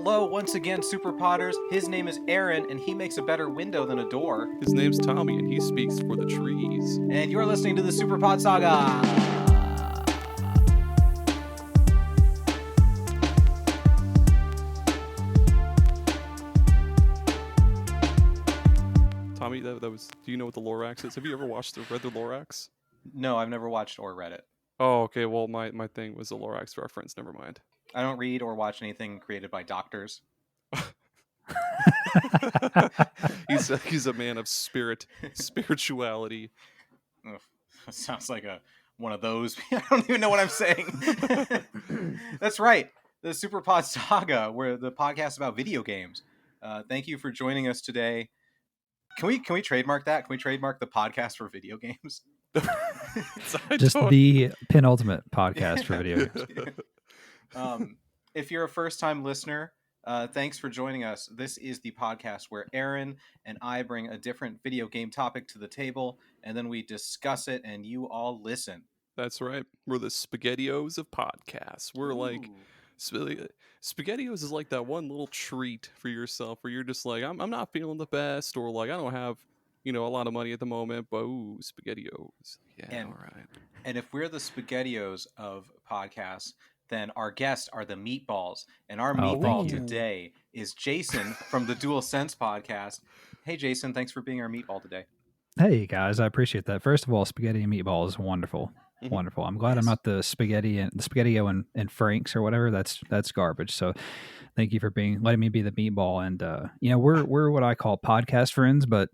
Hello, once again, Super Potters. His name is Aaron, and he makes a better window than a door. His name's Tommy, and he speaks for the trees. And you're listening to the SuperPod Saga. Tommy, that was. Do you know what the Lorax is? Have you ever read the Lorax? No, I've never watched or read it. Oh, okay. Well, my thing was the Lorax reference. Never mind. I don't read or watch anything created by doctors. He's a man of spirituality. Ugh, sounds like one of those. I don't even know what I'm saying. That's right. The SuperPod Saga, where the podcast about video games. Thank you for joining us today. Can we trademark that? Can we trademark the podcast for video games? Just the penultimate podcast for video games. If you're a first-time listener, thanks for joining us. This is the podcast where Aaron and I bring a different video game topic to the table, and then we discuss it, and you all listen. That's right. We're the SpaghettiOs of podcasts. We're like... SpaghettiOs is like that one little treat for yourself where you're just like, I'm not feeling the best, or like, I don't have, a lot of money at the moment, but ooh, SpaghettiOs. Yeah, all right. And if we're the SpaghettiOs of podcasts, then our guests are the meatballs. And our meatball today is Jason from the Dual Sense podcast. Hey, Jason, thanks for being our meatball today. Hey, guys, I appreciate that. First of all, spaghetti and meatball is wonderful. Mm-hmm. Wonderful. I'm glad I'm not the SpaghettiO and Frank's or whatever. That's garbage. So thank you for letting me be the meatball. And, we're what I call podcast friends, but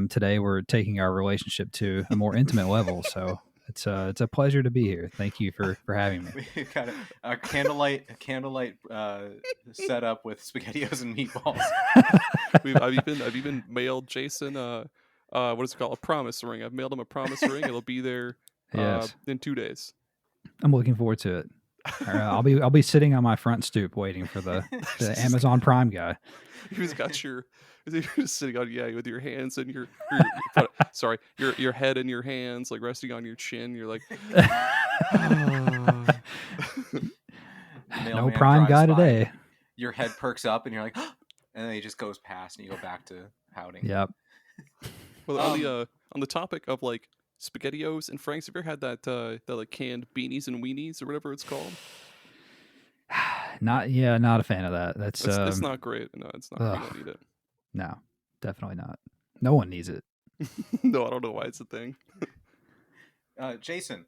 today we're taking our relationship to a more intimate level. So it's a pleasure to be here. Thank you for having me. We got a candlelight setup with SpaghettiOs and meatballs. I've even mailed Jason what is it called? A promise ring. I've mailed him a promise ring. It'll be there in 2 days. I'm looking forward to it. I'll be sitting on my front stoop waiting for the Amazon Prime guy. You're just sitting on with your hands and your head in your hands, like resting on your chin. You're like, no Prime guy today. Your head perks up and you're like, and then he just goes past and you go back to pouting. Yep. Well, on the topic of like SpaghettiOs and Frank's, have you ever had that like canned beanies and weenies or whatever it's called? Not a fan of that. It's not great. No, it's not. You don't need it. No, definitely not. No one needs it. No, I don't know why it's a thing. Jason,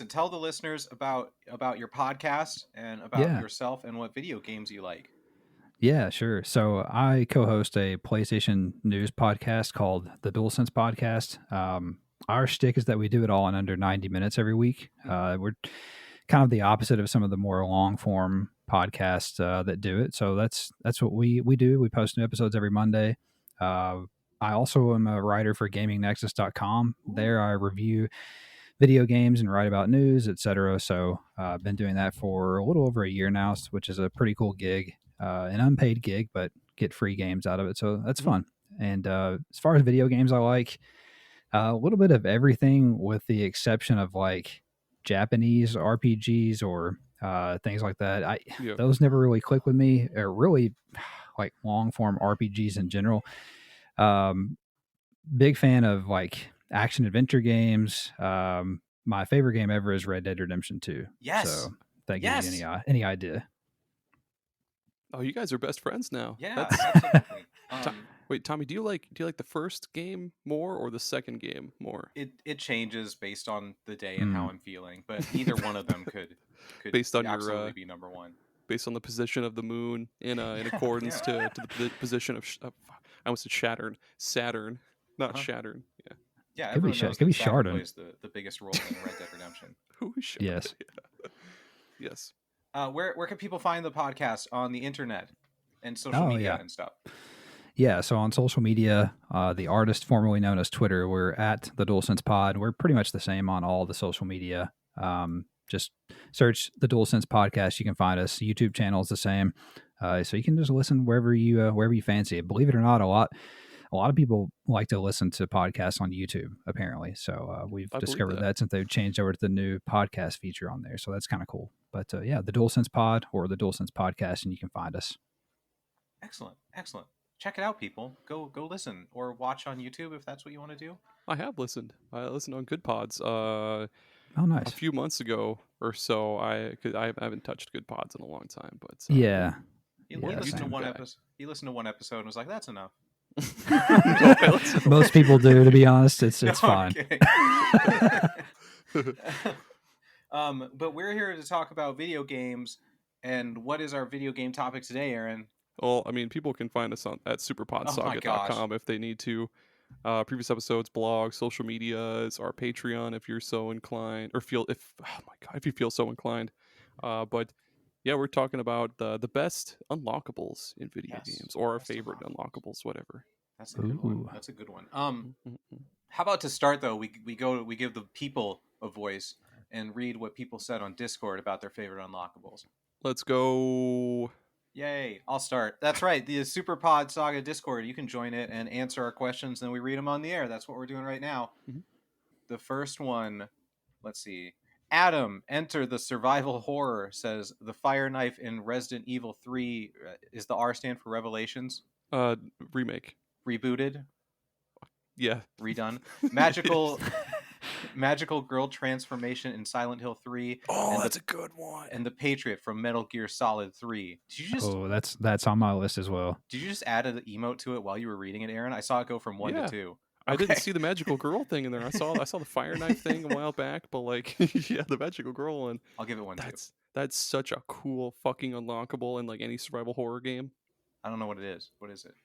tell the listeners about your podcast and about yourself and what video games you like. Yeah, sure. So I co-host a PlayStation news podcast called the DualSense Podcast. Our shtick is that we do it all in under 90 minutes every week. We're kind of the opposite of some of the more long-form podcasts that do it. So that's what we do. We post new episodes every Monday. I also am a writer for GamingNexus.com. There I review video games and write about news, etc. So I've been doing that for a little over a year now, which is a pretty cool gig. An unpaid gig, but get free games out of it. So that's fun. And as far as video games, I like a little bit of everything with the exception of like Japanese RPGs or things like that. Those never really click with me, or really like long form RPGs in general. Big fan of like action adventure games. My favorite game ever is Red Dead Redemption 2. Yes. So that gives you any idea. Oh, you guys are best friends now. Yeah, absolutely. Wait, Tommy, do you like the first game more or the second game more? It changes based on the day and how I'm feeling, but either one of them could based on absolutely be number one. Based on the position of the moon in accordance to the position of I almost said Saturn, not Saturn. Yeah. Yeah, could be Saturn plays the biggest role in Red Dead Redemption. Who is Saturn? Yes. Yeah. Yes. Where can people find the podcast on the internet and social media and stuff? Yeah, so on social media, the artist formerly known as Twitter, we're at the DualSense Pod. We're pretty much the same on all the social media. Just search the DualSense Podcast. You can find us. YouTube channel is the same, so you can just listen wherever you fancy it. Believe it or not, a lot of people like to listen to podcasts on YouTube, apparently. So we've discovered that since they've changed over to the new podcast feature on there. So that's kind of cool. But the DualSense Pod or the DualSense Podcast, and you can find us. Excellent. Check it out, people. Go listen or watch on YouTube if that's what you want to do. I have listened. I listened on Good Pods. Oh, A nice. few months ago or so. I haven't touched Good Pods in a long time, but Yeah. He Yeah, listened to YouTube one guy. episode. He listened to one episode and was like, "That's enough." Okay, let's- Most people do, to be honest. It's fine. Okay. But we're here to talk about video games. And what is our video game topic today, Aaron? Well, I mean, people can find us at Oh my superpodsaga.com if they need to. Previous episodes, blogs, social medias, our Patreon if you're so inclined, or if you feel so inclined. But yeah, we're talking about the best unlockables in video Yes, games, or our best favorite unlockables. unlockables, whatever. That's a good one. Ooh. That's a good one. Mhm. How about to start though? We give the people a voice and read what people said on Discord about their favorite unlockables. Let's go. Yay! I'll start. That's right. The SuperPod Saga Discord. You can join it and answer our questions, and we read them on the air. That's what we're doing right now. Mhm. The first one. Let's see. Adam, enter the survival horror, says the fire knife in Resident Evil 3 is the R stand for Revelations? Remake. Rebooted? Yeah. Redone? Magical girl transformation in Silent Hill 3. Oh, and that's a good one. And the Patriot from Metal Gear Solid 3. Oh, that's on my list as well. Did you just add an emote to it while you were reading it, Aaron? I saw it go from 1 Yeah. to 2. I didn't Okay. see the magical girl thing in there. I saw the fire knife thing a while back, but like, yeah, the magical girl one. I'll give it 1 too. That's such a cool fucking unlockable in like any survival horror game. I don't know what it is. What is it?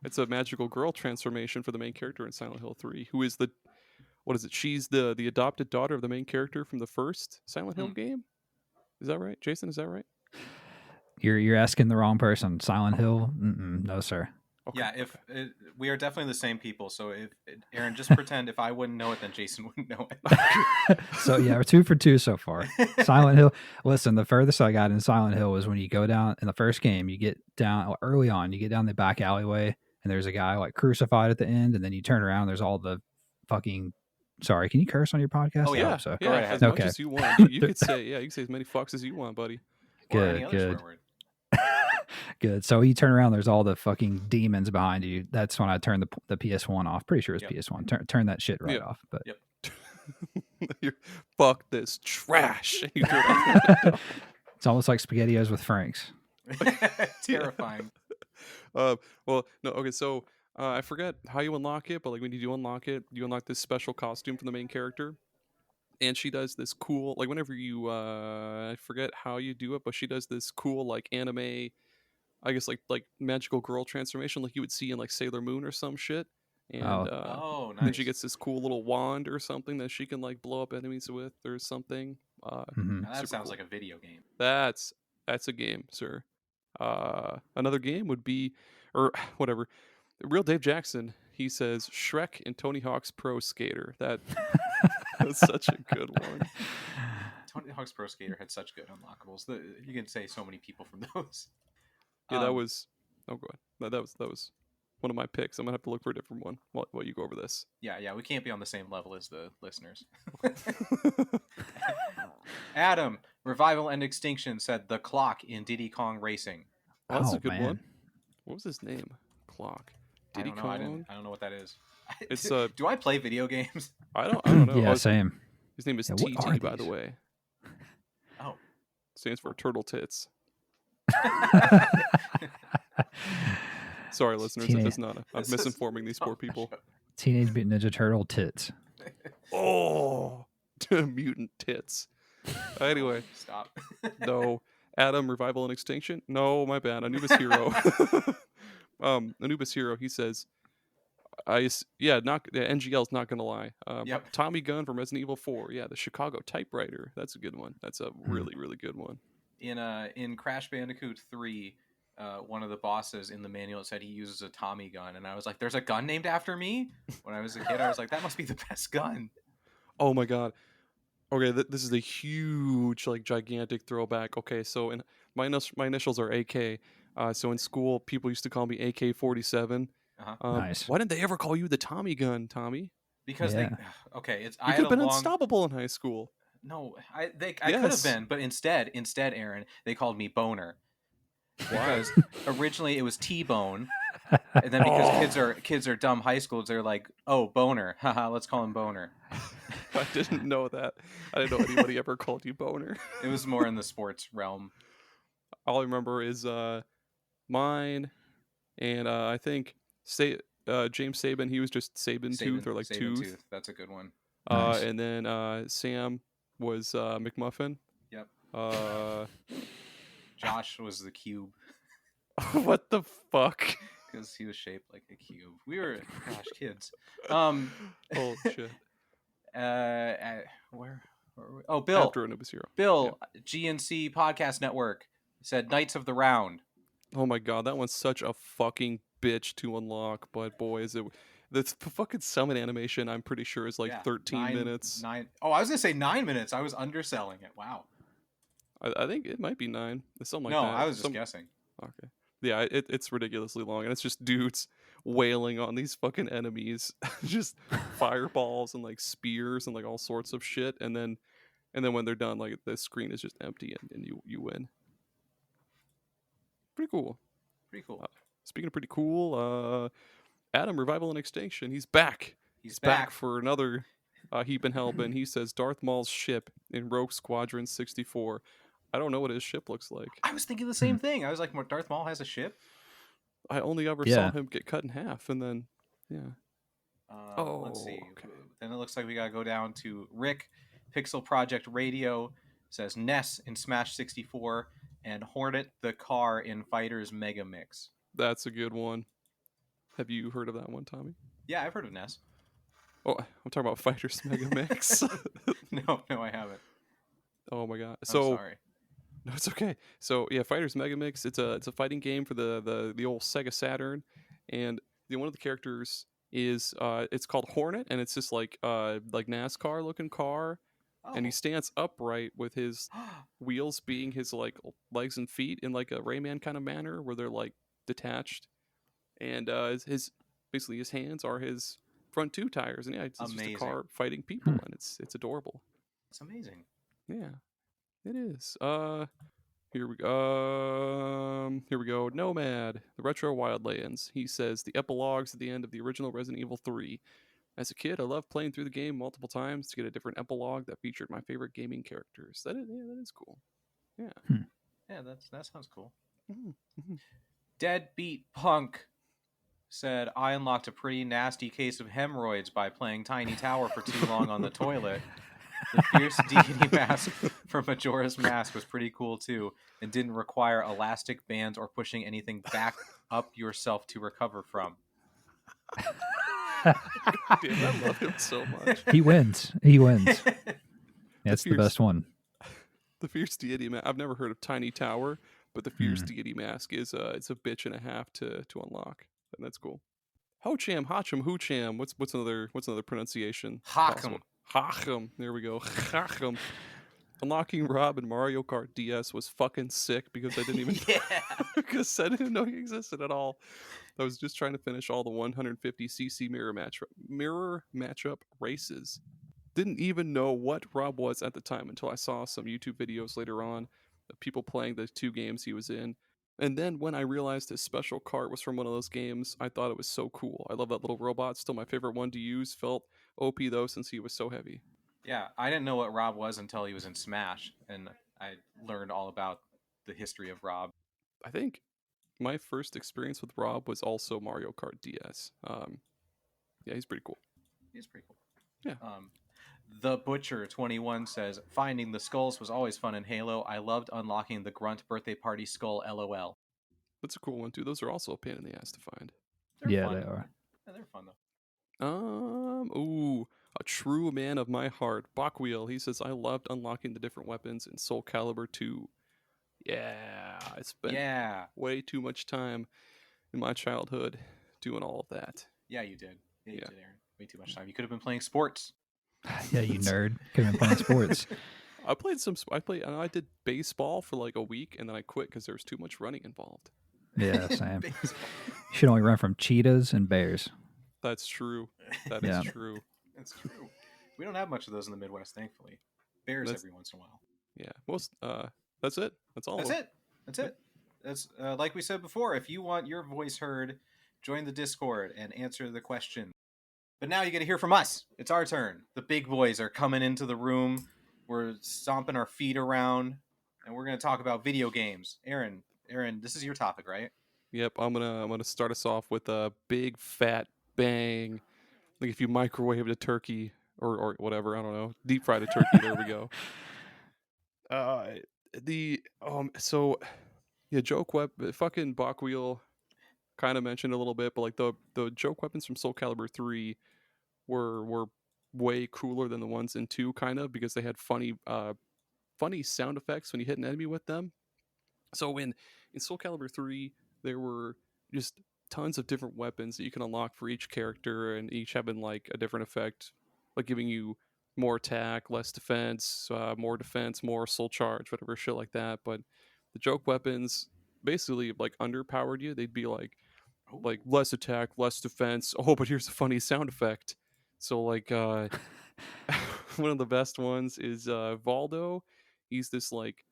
It's a magical girl transformation for the main character in Silent Hill 3, who is what is it? She's the adopted daughter of the main character from the first Silent Hill game. Is that right, Jason? Is that right? You're asking the wrong person. Silent Hill? No, sir. Okay, Yeah, we are definitely the same people. So if Aaron, just pretend if I wouldn't know it, then Jason wouldn't know it. So yeah, we're 2 for 2 so far. Silent Hill. Listen, the furthest I got in Silent Hill was when you go down in the first game. You get down early on. You get down the back alleyway, and there's a guy like crucified at the end, and then you turn around. There's all the fucking. Sorry, can you curse on your podcast? Oh, I yeah. hope so. yeah, Go right as ahead. much Okay. as you want. You could say as many fucks as you want, buddy. Or any Good, other good. swear word. Good. So you turn around, there's all the fucking demons behind you. That's when I turned the PS1 off. Pretty sure it's Yep. PS1. Turn that shit right Yeah. off. But Yep. You're, fuck this trash. You turn off. it's almost like SpaghettiOs with Franks. Terrifying. Well, no, okay, so I forget how you unlock it, but like when you do unlock it, you unlock this special costume for the main character, and she does this cool, like whenever you, I forget how you do it, but she does this cool like anime, I guess like magical girl transformation, like you would see in like Sailor Moon or some shit, and Oh, nice. then she gets this cool little wand or something that she can like blow up enemies with or something. Mhm. Now that super sounds cool. like a video game. That's a game, sir. Another game would be, or whatever. Real Dave Jackson, he says Shrek and Tony Hawk's Pro Skater. That's such a good one. Tony Hawk's Pro Skater had such good unlockables. You can say so many people from those. Yeah, that was. Oh, go ahead. That was one of my picks. I'm gonna have to look for a different one while you go over this. Yeah, we can't be on the same level as the listeners. Adam, Revival and Extinction said the clock in Diddy Kong Racing. Oh, that's Oh, a good man. one. What was his name? Clock. Diddy I don't know. Kong. I don't know what that is. It's Do I play video games? I don't know. Yeah, Oh, same. His name is Yeah, what are TT, by the these? way. Oh. Stands for Turtle Tits. Sorry, listeners. It is not. I'm This is- misinforming these poor people. Teenage Mutant Ninja Turtle tits. Oh, mutant tits. Anyway, Stop. no. Adam, Revival and Extinction. No, my bad. Anubis Hero. Anubis Hero. He says, NGL's not gonna lie. Yep. Tommy Gunn from Resident Evil 4. Yeah, the Chicago typewriter. That's a good one. That's a really, really good one. In Crash Bandicoot 3, one of the bosses in the manual said he uses a Tommy gun, and I was like, "There's a gun named after me." When I was a kid, I was like, "That must be the best gun." Oh my god. Okay, this is a huge, like, gigantic throwback. Okay, so my initials are AK. So in school, people used to call me AK-47. Uh-huh. Nice. Why didn't they ever call you the Tommy gun, Tommy? Because Yeah. they okay, it's You I could had have been a long unstoppable in high school. no, I could have Yes. been, but instead, Aaron, they called me Boner. because originally it was T-Bone, and then because kids are dumb high schools, they're like, oh, Boner, haha, let's call him Boner. I didn't know that. I didn't know anybody ever called you Boner. It was more in the sports realm. All I remember is mine, and I think James Saban. He was just Saban Tooth or like Saban Tooth. That's a good one. Nice. And then Sam was McMuffin. Yep. Josh was the cube What the fuck? because he was shaped like a cube. We were kids. Oh shit. Where were we? Oh, Bill. After it was Hero. Bill, GNC Podcast Network said Knights of the Round. Oh my god, that one's such a fucking bitch to unlock. But boy, is it. The fucking summon animation, I'm pretty sure, is like 13 minutes. Oh, I was going to say 9 minutes. I was underselling it. Wow. I think it might be 9. It's something like no, that. I was just guessing. Okay. Yeah, it's ridiculously long, and it's just dudes wailing on these fucking enemies, just fireballs and like spears and like all sorts of shit, and then when they're done, like the screen is just empty and you win. Pretty cool. Pretty cool. Speaking of pretty cool, Adam, Revival and Extinction, he's back. He's back for another Heap and Hellbin. He says Darth Maul's ship in Rogue Squadron 64. I don't know what his ship looks like. I was thinking the same thing. I was like, Darth Maul has a ship? I only ever saw him get cut in half, and then, let's see. Okay. Then it looks like we got to go down to Rick. Pixel Project Radio says Ness in Smash 64 and Hornet the car in Fighters Mega Mix. That's a good one. Have you heard of that one, Tommy? Yeah, I've heard of Ness. Oh, I'm talking about Fighters Mega Mix. No, I haven't. Oh my god. I'm sorry. No, it's okay. So yeah, Fighters Mega Mix. It's a fighting game for the old Sega Saturn, and one of the characters is it's called Hornet, and it's just like NASCAR looking car, and he stands upright with his wheels being his like legs and feet in like a Rayman kind of manner where they're like detached, and his hands are his front two tires, and yeah, it's just a car fighting people, and it's adorable. It's amazing. Yeah, it is. Here we go. Nomad, the Retro Wildlands. He says the epilogues at the end of the original Resident Evil 3. As a kid, I loved playing through the game multiple times to get a different epilogue that featured my favorite gaming characters. That is cool. Yeah. Yeah, that sounds cool. Mm-hmm. Deadbeat Punk said, I unlocked a pretty nasty case of hemorrhoids by playing Tiny Tower for too long on the toilet. The Fierce Deity mask from Majora's Mask was pretty cool too, and didn't require elastic bands or pushing anything back up yourself to recover from. Damn, I love him so much. He wins. That's the best one. The Fierce Deity mask. I've never heard of Tiny Tower, but the Fierce Deity mask is it's a bitch and a half to unlock, and that's cool. Hocham, Hoocham. What's another pronunciation? Hacham. There we go. Hacham. Unlocking Rob in Mario Kart DS was fucking sick because I didn't even because I didn't know he existed at all. I was just trying to finish all the 150cc mirror matchup races. Didn't even know what Rob was at the time until I saw some YouTube videos later on of people playing the 2 games he was in. And then when I realized his special cart was from one of those games, I thought it was so cool. I love that little robot. Still my favorite one to use. Felt OP though since he was so heavy. Yeah, I didn't know what Rob was until he was in Smash, and I learned all about the history of Rob. I think my first experience with Rob was also Mario Kart DS. Yeah, he's pretty cool. Yeah. The Butcher 21 says, finding the skulls was always fun in Halo. I loved unlocking the Grunt birthday party skull, LOL. That's a cool one too. Those are also a pain in the ass to find. They are. Yeah, they're fun though. Ooh, a true man of my heart, Bachwheel. He says, I loved unlocking the different weapons in Soulcalibur 2. Yeah, I spent way too much time in my childhood doing all of that. Yeah, you did. Yeah, you did, Aaron. Way too much time. You could have been playing sports. Yeah, you nerd. Could have been playing sports. I did baseball for like a week, and then I quit because there was too much running involved. Yeah, same. You should only run from cheetahs and bears. That's true. That is true. That's true. We don't have much of those in the Midwest, thankfully. Bears every once in a while. Yeah. Most. That's it. That's all. That's it. That's like we said before. If you want your voice heard, join the Discord and answer the question. But now you get to hear from us. It's our turn. The big boys are coming into the room. We're stomping our feet around, and we're going to talk about video games. Aaron, this is your topic, right? Yep, I'm gonna start us off with a big fat bang. Like if you microwaved a turkey or whatever, I don't know, deep fried a turkey. There we go. The so yeah, joke weapon, fucking Bachwheel kind of mentioned a little bit, but like the joke weapons from Soulcalibur 3 were way cooler than the ones in 2, kind of, because they had funny sound effects when you hit an enemy with them. So in Soulcalibur 3, there were just tons of different weapons that you can unlock for each character, and each having like a different effect, like giving you more attack, less defense, more soul charge, whatever shit like that. But the joke weapons basically like underpowered you. They'd be like less attack, less defense. Oh, but here's a funny sound effect. So like one of the best ones is Valdo. He's this like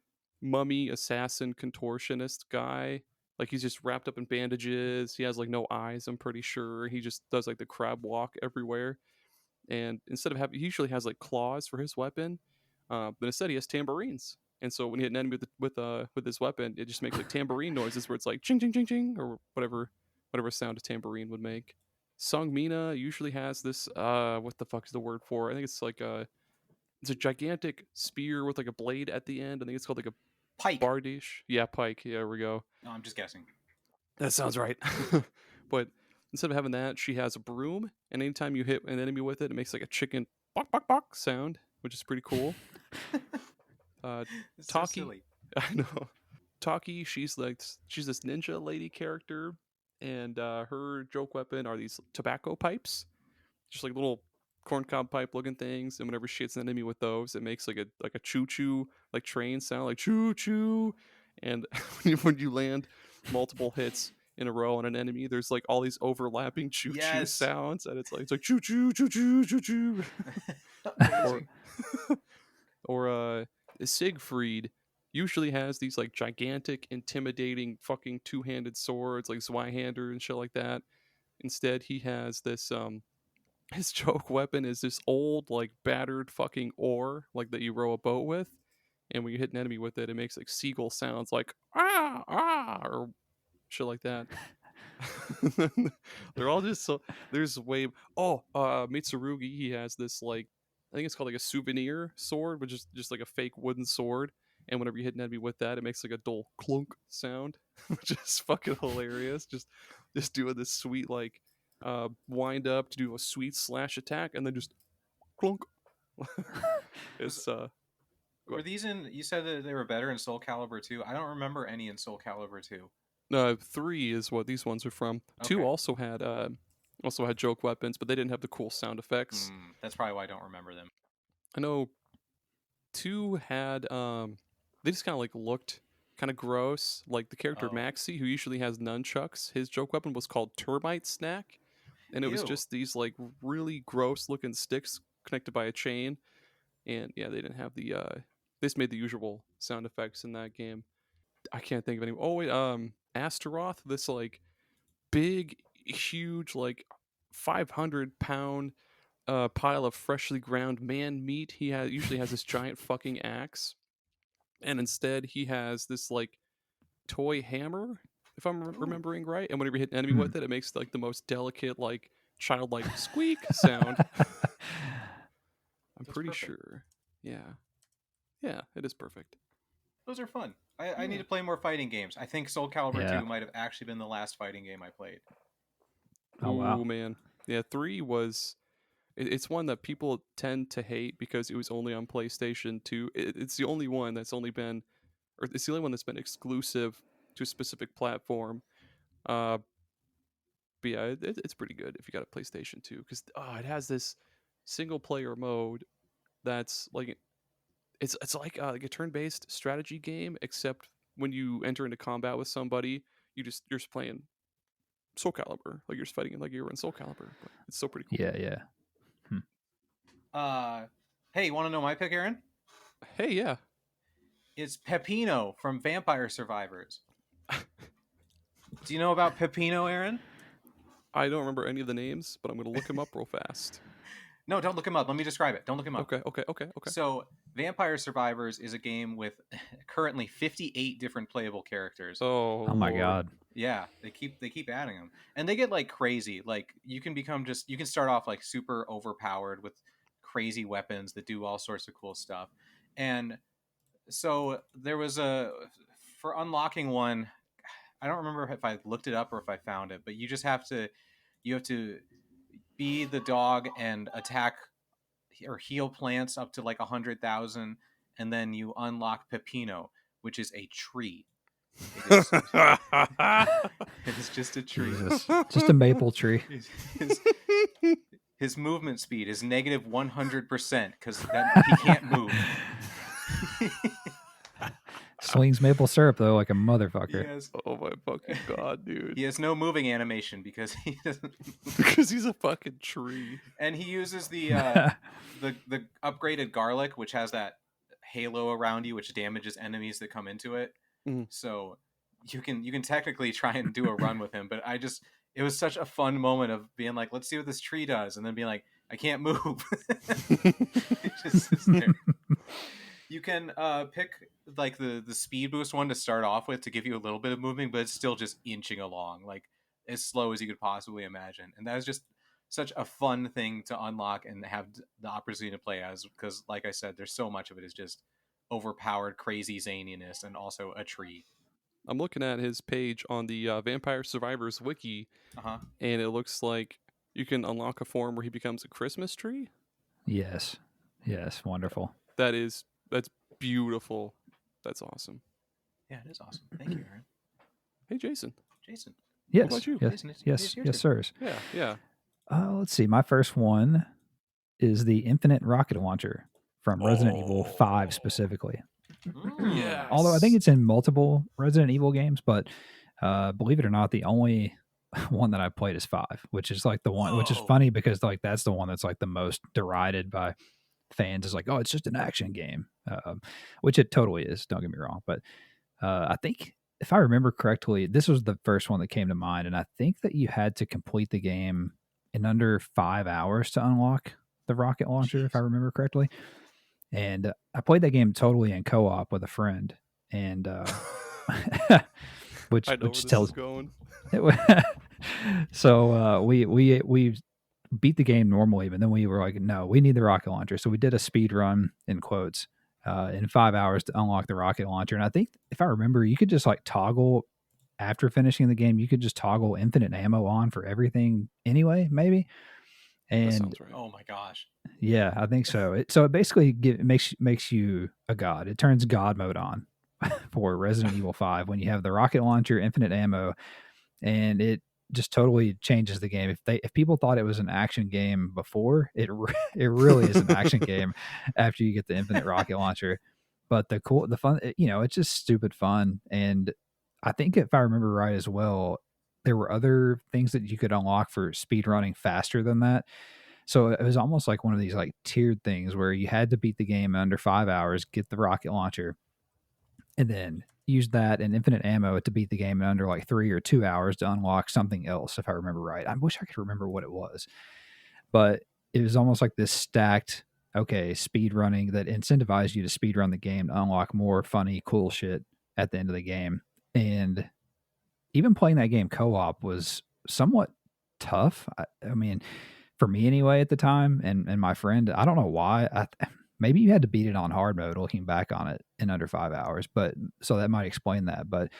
mummy assassin contortionist guy. Like he's just wrapped up in bandages. He has like no eyes, I'm pretty sure. He just does like the crab walk everywhere. And instead of having, he usually has like claws for his weapon, but instead he has tambourines. And so when you hit an enemy with his weapon, it just makes like tambourine noises where it's like ching ching ching ching or whatever sound a tambourine would make. Sung Mina usually has this what the fuck is the word for? I think it's like it's a gigantic spear with like a blade at the end. I think it's called like a Pike. bardiche. Yeah, pike. Yeah, there we go. No, I'm just guessing. That sounds right. But instead of having that, she has a broom, and anytime you hit an enemy with it, it makes like a chicken bok bok bok sound, which is pretty cool. It's so Taki, silly. I know. Taki, she's this ninja lady character, and her joke weapon are these tobacco pipes, just like little corncob pipe looking things. And whenever she hits an enemy with those, it makes like a choo choo like train sound, like choo choo. And when you land multiple hits in a row on an enemy, there's like all these overlapping choo choo sounds, and it's like choo choo choo choo choo choo. or Siegfried usually has these like gigantic, intimidating fucking two-handed swords like Zweihander and shit like that. Instead, he has this his joke weapon is this old like battered fucking oar like that you row a boat with, and when you hit an enemy with it, it makes like seagull sounds like ah ah or shit like that. They're all just so there's way Mitsurugi, he has this like I think it's called like a souvenir sword, which is just like a fake wooden sword, and whenever you hit an enemy with that, it makes like a dull clunk sound, which is fucking hilarious. Just doing this sweet like wind up to do a sweet slash attack, and then just clunk. It's Were these in? You said that they were better in Soulcalibur 2. I don't remember any in Soulcalibur 2. 3 is what these ones are from. 2 Okay. also had joke weapons, but they didn't have the cool sound effects. That's probably why I don't remember them. I know 2 had they just kind of like looked kind of gross. Like the character Maxie, who usually has nunchucks, his joke weapon was called Termite Snack, and it was just these like really gross looking sticks connected by a chain. And yeah, they didn't have the they just made the usual sound effects in that game. I can't think of any. Oh wait, Astaroth, this like big, huge, like 500-pound pile of freshly ground man meat. He usually has this giant fucking axe, and instead he has this like toy hammer, if I'm remembering right. And whenever you hit an enemy with it, it makes like the most delicate, like childlike squeak sound. I'm pretty sure. Yeah, it is perfect. Those are fun. I need to play more fighting games. I think Soulcalibur 2 might have actually been the last fighting game I played. Oh, wow. Oh, man. Yeah, 3 was... It's one that people tend to hate because it was only on PlayStation 2. It's the only one that's only been... Or it's the only one that's been exclusive to a specific platform. But yeah, it's pretty good if you got a PlayStation 2. Because it has this single-player mode that's like... It's like a turn-based strategy game, except when you enter into combat with somebody, you're just playing Soulcalibur, like you're just fighting like you were in Soulcalibur. But it's still pretty cool. Yeah. Hey, you want to know my pick, Aaron? Hey, yeah. It's Peppino from Vampire Survivors. Do you know about Peppino, Aaron? I don't remember any of the names, but I'm going to look him up real fast. No, don't look him up. Let me describe it. Don't look him up. Okay. So, Vampire Survivors is a game with currently 58 different playable characters. Oh my Lord. God. Yeah, they keep adding them, and they get like crazy. Like you can start off like super overpowered with crazy weapons that do all sorts of cool stuff. And so there was for unlocking one, I don't remember if I looked it up or if I found it, but you have to be the dog and attack or heal plants up to like 100,000, and then you unlock Peppino, which is a tree. It is just a tree. Jesus. Just a maple tree. His movement speed is negative 100% because he can't move. Slings maple syrup though, like a motherfucker. Oh my fucking God, dude. He has no moving animation because he doesn't. Because he's a fucking tree. And he uses the upgraded garlic, which has that halo around you, which damages enemies that come into it. Mhm. So you can technically try and do a run with him, but it was such a fun moment of being like, let's see what this tree does, and then being like, I can't move. It just sits there. You can pick like the speed boost one to start off with to give you a little bit of movement, but it's still just inching along, like as slow as you could possibly imagine. And that is just such a fun thing to unlock and have the opportunity to play as, because like I said, there's so much of it is just overpowered crazy zaniness and also a tree. I'm looking at his page on the Vampire Survivors wiki, and it looks like you can unlock a form where he becomes a Christmas tree. Yes, wonderful. That's beautiful. That's awesome. Yeah, it is awesome. Thank you, Aaron. Hey, Jason. Yes. What about you? Yes, sirs. Yeah. Let's see. My first one is the Infinite Rocket Launcher from Resident Evil 5 specifically. Yes. Although I think it's in multiple Resident Evil games, but believe it or not, the only one that I played is 5, which is like the one, which is funny because like that's the one that's like the most derided by fans. Is like, oh, it's just an action game, which it totally is. Don't get me wrong, but I think if I remember correctly, this was the first one that came to mind, and I think that you had to complete the game in under 5 hours to unlock the rocket launcher, if I remember correctly. And I played that game totally in co-op with a friend, and which tells going. So we beat the game normally, but then we were like, no, we need the rocket launcher. So we did a speed run in quotes in 5 hours to unlock the rocket launcher. And I think if I remember, you could just like toggle after finishing the game. You could just toggle infinite ammo on for everything anyway, maybe. And right. Oh my gosh. Yeah, I think so. It basically makes you a god. It turns god mode on for Resident Evil 5 when you have the rocket launcher, infinite ammo, and it just totally changes the game. If people thought it was an action game before, it really is an action game after you get the infinite rocket launcher. But the fun, it's just stupid fun. And I think if I remember right as well, there were other things that you could unlock for speed running faster than that. So it was almost like one of these like tiered things where you had to beat the game in under 5 hours, get the rocket launcher, and then use that and infinite ammo to beat the game in under like 3 or 2 hours to unlock something else, if I remember right. I wish I could remember what it was. But it was almost like this stacked, speed running that incentivized you to speed run the game to unlock more funny, cool shit at the end of the game. And even playing that game co-op was somewhat tough. I mean, for me anyway at the time, and my friend, I don't know why. Maybe you had to beat it on hard mode looking back on it in under 5 hours, but so that might explain that. But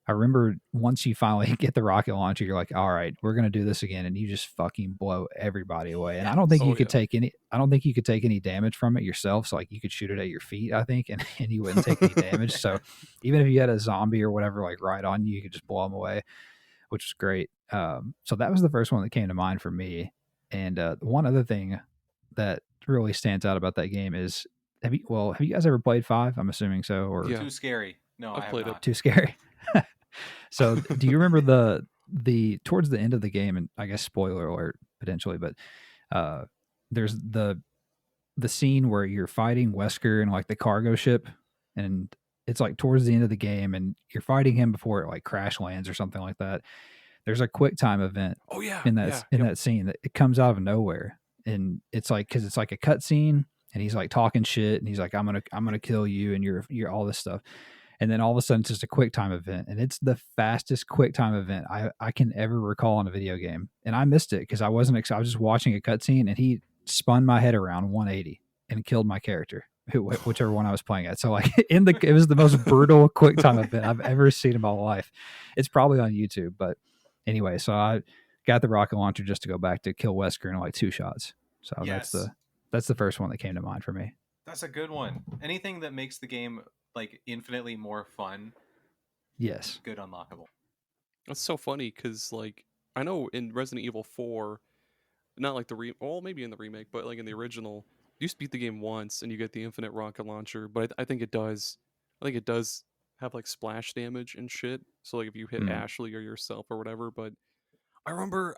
I remember once you finally get the rocket launcher, you're like, all right, we're going to do this again. And you just fucking blow everybody away. And I don't think you could take any damage from it yourself. So like you could shoot it at your feet, I think, and you wouldn't take any damage. So even if you had a zombie or whatever, like right on you, you could just blow them away, which was great. So that was the first one that came to mind for me. And one other thing that really stands out about that game is, have you guys ever played 5? I'm assuming so. Or Too scary. No, I've played it. Too scary. So do you remember the towards the end of the game, and I guess spoiler alert potentially, but there's the scene where you're fighting Wesker in like the cargo ship, and it's like towards the end of the game, and you're fighting him before it like crash lands or something like that. There's a quick time event Oh yeah, in that yeah, in yep. that scene that it comes out of nowhere, and it's like because it's like a cut scene, and he's like talking shit, and he's like, I'm gonna kill you, and you're all this stuff. And then all of a sudden, it's just a quick time event, and it's the fastest quick time event I can ever recall in a video game. And I missed it because I wasn't. I was just watching a cutscene, and he spun my head around 180 and killed my character, whichever one I was playing at. So like it was the most brutal quick time event I've ever seen in my life. It's probably on YouTube, but anyway. So I got the rocket launcher just to go back to kill Wesker in like 2 shots. So Yes. that's the first one that came to mind for me. That's a good one. Anything that makes the game like infinitely more fun. Yes. Good unlockable. That's so funny because like I know in Resident Evil 4, not like maybe in the remake, but like in the original, you just beat the game once and you get the infinite rocket launcher. But I think it does have like splash damage and shit. So like if you hit Ashley or yourself or whatever. But I remember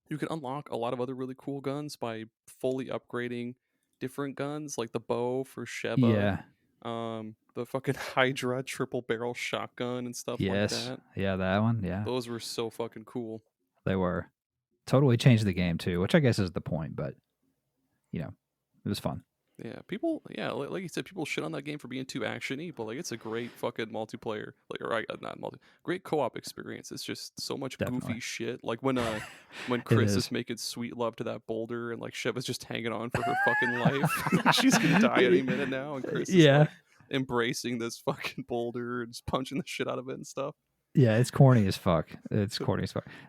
you can unlock a lot of other really cool guns by fully upgrading different guns, like the bow for Sheba. Yeah. The fucking Hydra triple barrel shotgun and stuff like that. Yeah, that one. Yeah. Those were so fucking cool. They were. Totally changed the game too, which I guess is the point, but you know, it was fun. Yeah, people. Yeah, like you said, people shit on that game for being too actiony, but like it's a great fucking multiplayer, great co-op experience. It's just so much goofy shit. Like when Chris is making sweet love to that boulder, and like Sheba's just hanging on for her fucking life. She's gonna die any minute now, and Chris is like embracing this fucking boulder and just punching the shit out of it and stuff. Yeah, it's corny as fuck.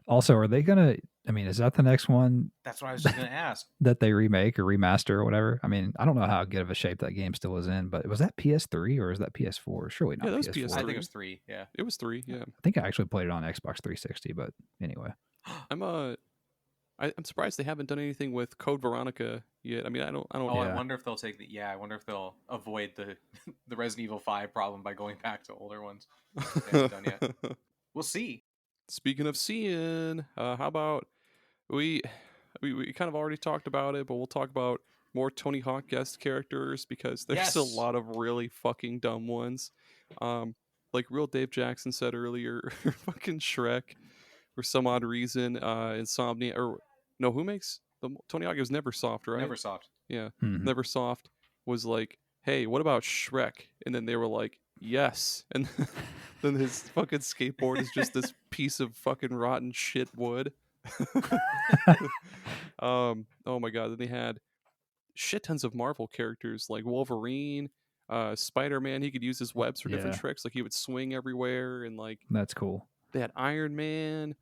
Also, are they gonna? I mean, is that the next one? That's what I was just gonna ask. That they remake or remaster or whatever. I mean, I don't know how good of a shape that game still is in, but was that PS3 or is that PS4? Surely not. Yeah, that was PS4. PS3. I think it was 3. Yeah, it was 3. Yeah, I think I actually played it on Xbox 360, but anyway. I'm surprised they haven't done anything with Code Veronica yet. I mean, I don't. I wonder if they'll take the. Yeah, I wonder if they'll avoid the Resident Evil 5 problem by going back to older ones. They haven't done yet. We'll see. Speaking of seeing, how about we kind of already talked about it, but we'll talk about more Tony Hawk guest characters because there's a lot of really fucking dumb ones. Like real Dave Jackson said earlier, fucking Shrek for some odd reason, Insomnia or no, who makes the Tony Hawk? It was Neversoft, right? Neversoft. Yeah, Neversoft was like, hey, what about Shrek? And then they were like, yes, and then his fucking skateboard is just this piece of fucking rotten shit wood. Oh my god, then they had shit tons of Marvel characters like Wolverine, Spider-Man. He could use his webs for different tricks, like he would swing everywhere, and like that's cool. They had Iron Man,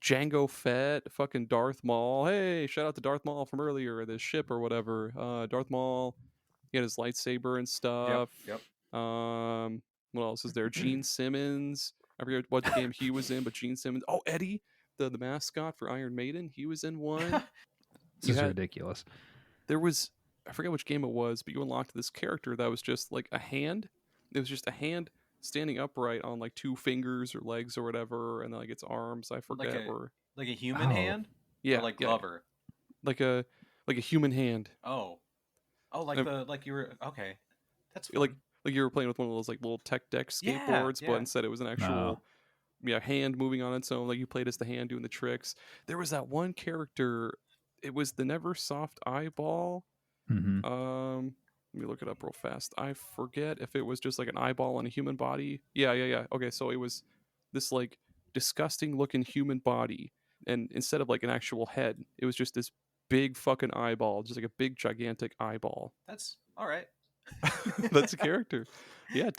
Jango Fett, fucking Darth Maul. Hey, shout out to Darth Maul from earlier, the ship or whatever. Darth Maul, he had his lightsaber and stuff. Yep. What else is there? Gene Simmons. I forget what game he was in, but Gene Simmons. Oh, Eddie, the mascot for Iron Maiden. He was in one. This is ridiculous. There was, I forget which game it was, but you unlocked this character that was just like a hand. It was just a hand standing upright on like 2 fingers or legs or whatever, and then like its arms. I forget. Like a human hand. Yeah, or like Glover. Like a human hand. Oh, like you were okay. That's fun. Like you were playing with one of those like little tech deck skateboards, but instead it was an actual hand moving on its own. Like you played as the hand doing the tricks. There was that one character. It was the Neversoft eyeball. Let me look it up real fast. I forget if it was just like an eyeball on a human body. Yeah. Okay, so it was this like disgusting looking human body, and instead of like an actual head, it was just this big fucking eyeball, just like a big gigantic eyeball. That's all right. That's a character. Yeah,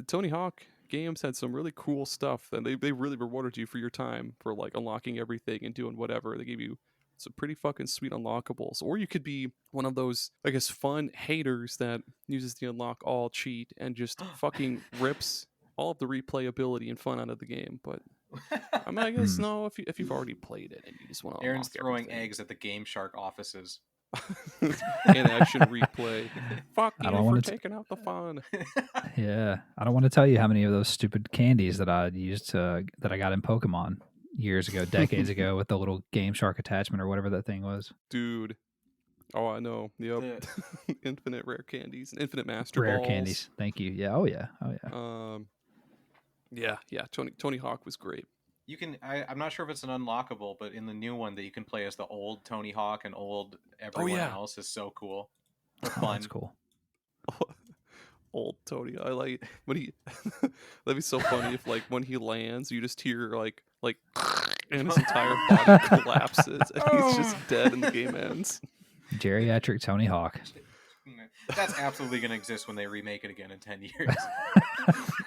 Tony Hawk games had some really cool stuff, and they really rewarded you for your time for like unlocking everything and doing whatever. They gave you some pretty fucking sweet unlockables. Or you could be one of those, I guess, fun haters that uses the unlock all cheat and just fucking rips all of the replayability and fun out of the game. But I mean, I guess no, if you've already played it and you just want to. Aaron's throwing eggs at the Game Shark offices. In action replay. Fuck you for taking out the fun. Yeah, I don't want to tell you how many of those stupid candies that I used that I got in Pokemon years ago, decades ago, with the little Game Shark attachment or whatever that thing was. Dude, Oh, I know. Yep. The- Infinite rare candies and infinite master Rare balls. candies. Thank you. Yeah. Oh yeah. Oh yeah. Yeah. Tony Hawk was great. You can. I'm not sure if it's an unlockable, but in the new one that you can play as the old Tony Hawk and old everyone yeah. else is so cool. Oh, Fun. that's cool. Old Tony. I like when he. That'd be so funny if like when he lands, you just hear like and his entire body collapses and he's just dead and the game ends. Geriatric Tony Hawk. That's absolutely going to exist when they remake it again in 10 years.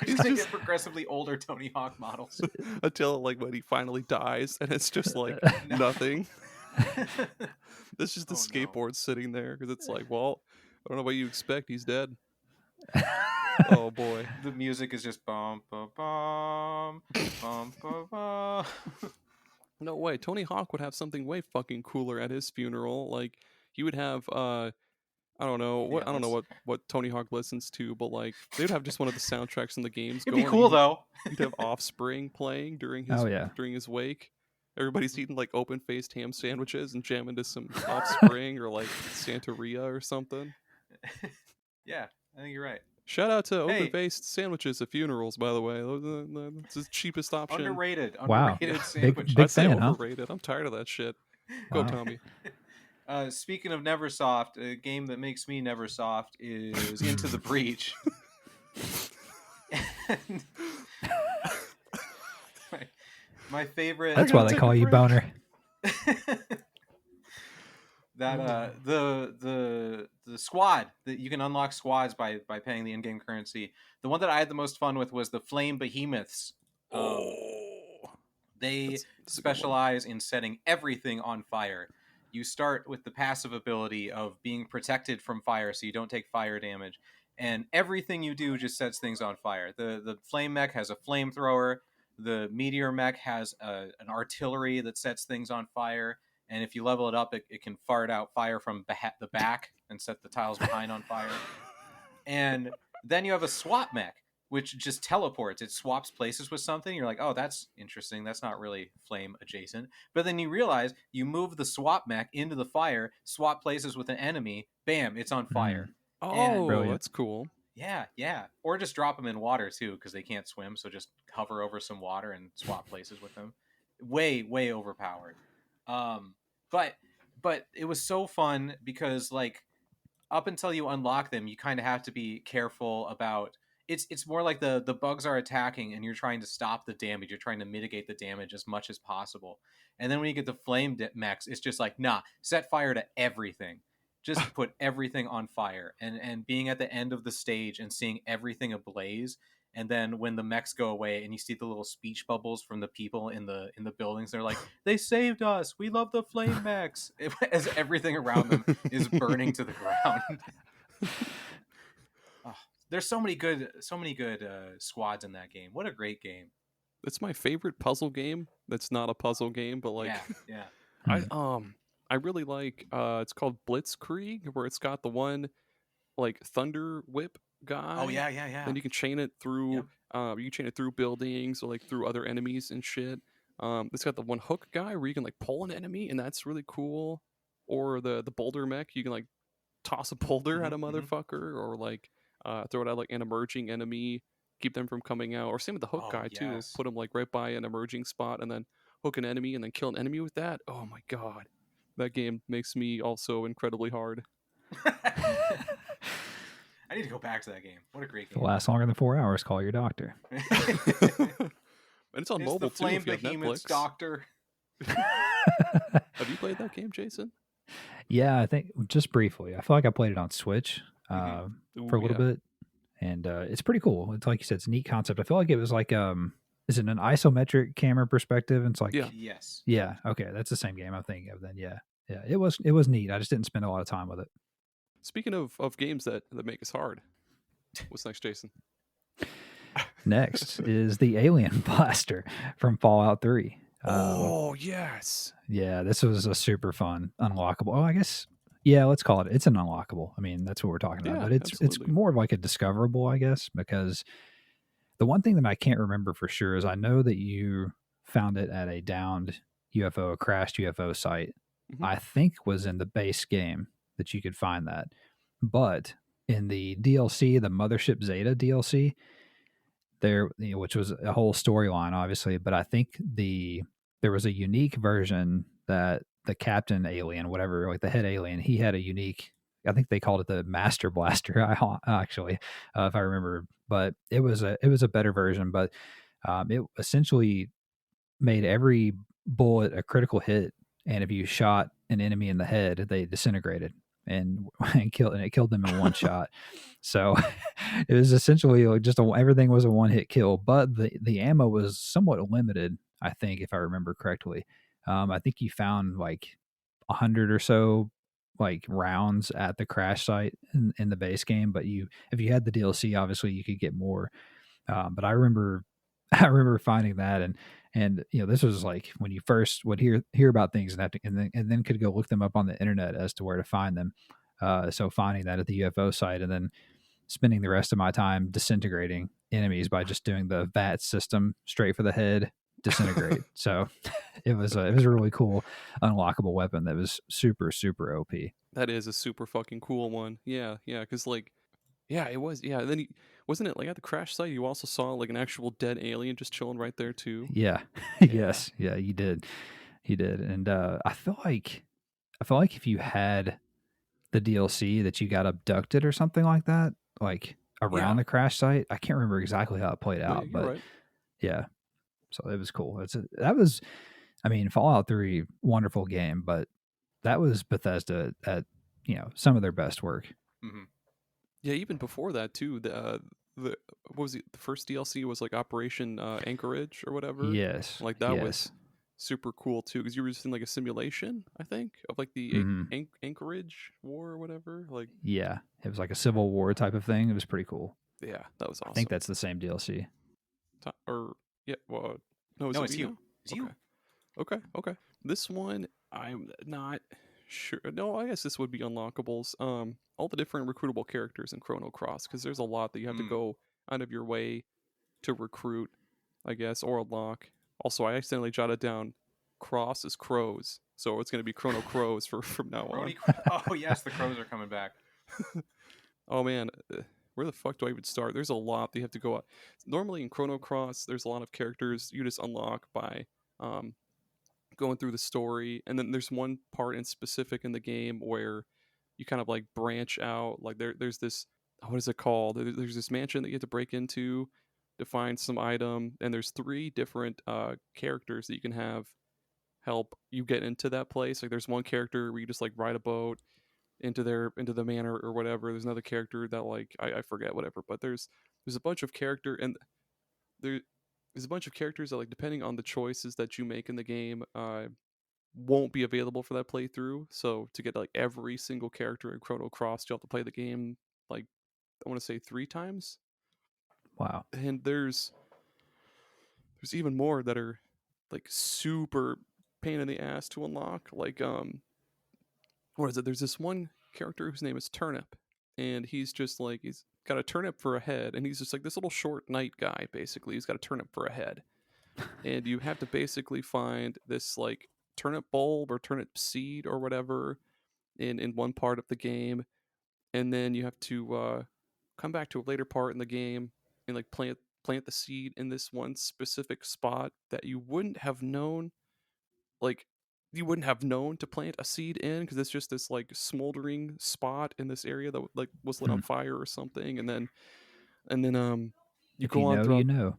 He's Just just progressively older Tony Hawk models. until like when he finally dies and it's just like nothing. There's just a Oh, no. skateboard sitting there because it's like, well, I don't know what you expect. He's dead. Oh boy. The music is just bum bum bum bum bum bum. No way. Tony Hawk would have something way fucking cooler at his funeral. Like he would have I don't know what Yeah, I don't know what Tony Hawk listens to, but like they would have just one of the soundtracks in the games. It'd be going. cool though. You'd have Offspring playing during his Oh, yeah. during his wake. Everybody's eating like open-faced ham sandwiches and jamming to some Offspring or like Santeria or something. Yeah, I think you're right. Shout out to Hey. open-faced sandwiches at funerals, by the way. It's the cheapest option. Underrated Wow. underrated Big- sandwich. big I'd say fan, huh? overrated. I'm tired of that shit. Go, Wow. Tommy. Speaking of Neversoft, a game that makes me Neversoft is Into the Breach. And my favorite. That's why they call you Boner. That the squad that you can unlock squads by paying the in-game currency. The one that I had the most fun with was the Flame Behemoths. They That's a good one. specialize in setting everything on fire. You start with the passive ability of being protected from fire so you don't take fire damage, and everything you do just sets things on fire. The flame mech has a flamethrower. The meteor mech has an artillery that sets things on fire, and if you level it up, it can fart out fire from the back and set the tiles behind on fire. And then you have a swap mech, which just teleports. It swaps places with something. You're like, oh, that's interesting. That's not really flame adjacent. But then you realize you move the swap mech into the fire, swap places with an enemy, bam, it's on fire. Oh, Brilliant. that's cool. Yeah. Or just drop them in water, too, because they can't swim. So just hover over some water and swap places with them. Way overpowered. But it was so fun because, like, up until you unlock them, you kind of have to be careful about... It's more like the bugs are attacking and you're trying to stop the damage. You're trying to mitigate the damage as much as possible. And then when you get the flame mechs, it's just like, nah, set fire to everything. Just put everything on fire. And being at the end of the stage and seeing everything ablaze. And then when the mechs go away and you see the little speech bubbles from the people in the buildings, they're like, they saved us. We love the flame mechs. As everything around them is burning to the ground. There's so many good squads in that game. What a great game! It's my favorite puzzle game. That's not a puzzle game, but like, yeah. I really like. It's called Blitzkrieg, where it's got the one like thunder whip guy. Oh yeah. And you can chain it through. Yep. You can chain it through buildings or like through other enemies and shit. It's got the one hook guy where you can like pull an enemy, and that's really cool. Or the boulder mech, you can like toss a boulder at a motherfucker, or like. Throw it at like an emerging enemy, keep them from coming out. Or same with the hook guy too. Yes. Put them like right by an emerging spot and then hook an enemy and then kill an enemy with that. Oh my god, that game makes me also incredibly hard. I need to go back to that game. What a great If it game! lasts longer than 4 hours, call your doctor. And it's on It's mobile the Flame too if you have Behemoth's Netflix. doctor. Have you played that game, Jason? Yeah, I think just briefly. I feel like I played it on Switch Ooh, for a little yeah. bit, and it's pretty cool. It's like you said, it's a neat concept. I feel like it was like is it an isometric camera perspective? And it's like Yeah. Yes. yeah, okay, that's the same game I'm thinking of. Then yeah, it was neat. I just didn't spend a lot of time with it. Speaking of games that make us hard, what's next, Jason? Next is the Alien Blaster from Fallout 3. Oh yes. Yeah, this was a super fun unlockable. Oh, I guess yeah, let's call it. It's an unlockable. I mean, that's what we're talking about. Yeah, But it's absolutely. more of like a discoverable, I guess, because the one thing that I can't remember for sure is I know that you found it at a downed UFO, a crashed UFO site. Mhm. I think was in the base game. that you could find that. But in the DLC, the Mothership Zeta DLC, there, which was a whole storyline, obviously, but I think there was a unique version that the captain alien, whatever, like the head alien, he had a unique. I think they called it the Master Blaster. Actually, if I remember, but it was a better version. But it essentially made every bullet a critical hit, and if you shot an enemy in the head, they disintegrated and it killed them in one shot. So it was essentially like just everything was a one hit kill, but the ammo was somewhat limited. I think, if I remember correctly, I think you found like 100 or so like rounds at the crash site in the base game, but if you had the DLC, obviously you could get more. But I remember I remember finding that, and this was like when you first would hear about things and have to, and then could go look them up on the internet as to where to find them. So finding that at the UFO site, and then spending the rest of my time disintegrating enemies by just doing the VAT system straight for the head, disintegrate. So it was a really cool unlockable weapon that was super super OP. That is a super fucking cool one. Yeah, because like, yeah, it was. Yeah, and then wasn't it like at the crash site? You also saw like an actual dead alien just chilling right there too. Yeah, Yeah. yes, yeah, you did, and I feel like if you had the DLC that you got abducted or something like that, like around Yeah. the crash site. I can't remember exactly how it played Yeah, out, you're but right. yeah. So it was cool. That was, I mean, Fallout 3, wonderful game, but that was Bethesda at some of their best work. Mm-hmm. Yeah, even before that too. The what was it? The first DLC was like Operation Anchorage or whatever. Yes, Like that yes. was super cool too, because you were just in like a simulation, I think, of like the Mhm. Anchorage War or whatever. Like, Yeah, it was like a Civil War type of thing. It was pretty cool. yeah, that was I think awesome. that's the same DLC. Or yeah, well, no, is No, it it's me you. now? It's you. Okay. This one, I'm not sure. No, I guess this would be Unlockables. All the different recruitable characters in Chrono Cross, because there's a lot that you have to go out of your way to recruit, I guess, or unlock. Also, I accidentally jotted down Cross as crows, so it's going to be Chrono Crows from now on. Oh yes, the crows are coming back. Oh man, where the fuck do I even start? There's a lot that you have to go out. Normally in Chrono Cross, there's a lot of characters you just unlock by going through the story, and then there's one part in specific in the game where you kind of like branch out. Like there's this, what is it called? There's this mansion that you have to break into to find some item, and there's 3 different characters that you can have help you get into that place. Like there's one character where you just like ride a boat into the manor or whatever. There's another character that like I forget, whatever, but there's a bunch of character, and there's a bunch of characters that, like, depending on the choices that you make in the game, won't be available for that playthrough. So to get like every single character in Chrono Cross, you'll have to play the game like, I want to say 3 times. Wow. And there's even more that are like super pain in the ass to unlock. Like what is it? There's this one character whose name is Turnip, and he's just like, he's got a turnip for a head, and he's just like this little short knight guy. Basically, he's got a turnip for a head, and you have to basically find this like turnip bulb or turnip seed or whatever in one part of the game, and then you have to come back to a later part in the game and like plant the seed in this one specific spot that you wouldn't have known, like you wouldn't have known to plant a seed in, because it's just this like smoldering spot in this area that like was lit on fire or something, and then you If go you on know, throughout. you know.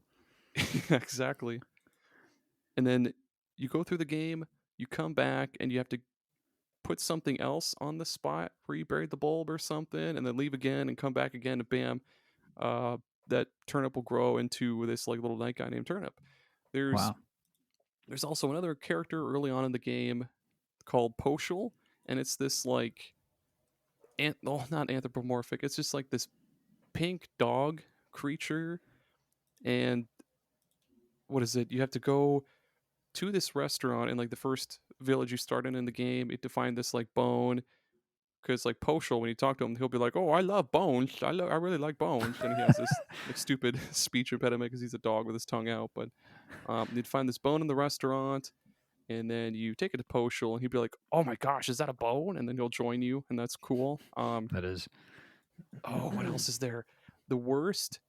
Exactly. And then you go through the game, you come back, and you have to put something else on the spot where you buried the bulb or something, and then leave again and come back again, and bam, that turnip will grow into this like little night guy named Turnip. There's Wow. also another character early on in the game called Poshul, and it's this like not anthropomorphic. It's just like this pink dog creature, and what is it? You have to go to this restaurant in like the first village you start in the game to find this like bone, because like Poshul, when you talk to him, he'll be like, "Oh, I love bones. I really like bones," and he has this like stupid speech impediment because he's a dog with his tongue out. But you'd find this bone in the restaurant, and then you take it to Poshul, and he'd be like, "Oh my gosh, is that a bone?" And then he'll join you, and that's cool. That is. Oh, what else is there? The worst,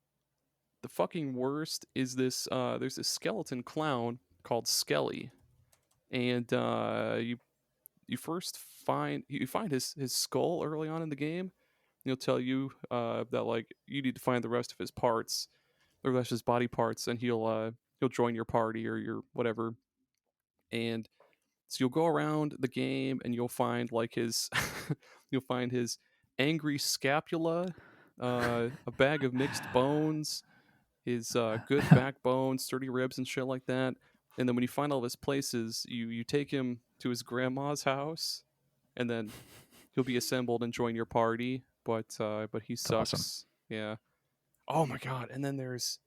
the fucking worst is this. There's this skeleton clown called Skelly, and you first find his skull early on in the game. He'll tell you that like you need to find the rest of his parts, the rest of his body parts, and he'll join your party or your whatever. And so you'll go around the game and you'll find like his you'll find his angry scapula, a bag of mixed bones, his good backbone, sturdy ribs and shit like that. And then when you find all of his places, you take him to his grandma's house, and then he'll be assembled and join your party. But he sucks. Awesome. Yeah. Oh my god. And then there's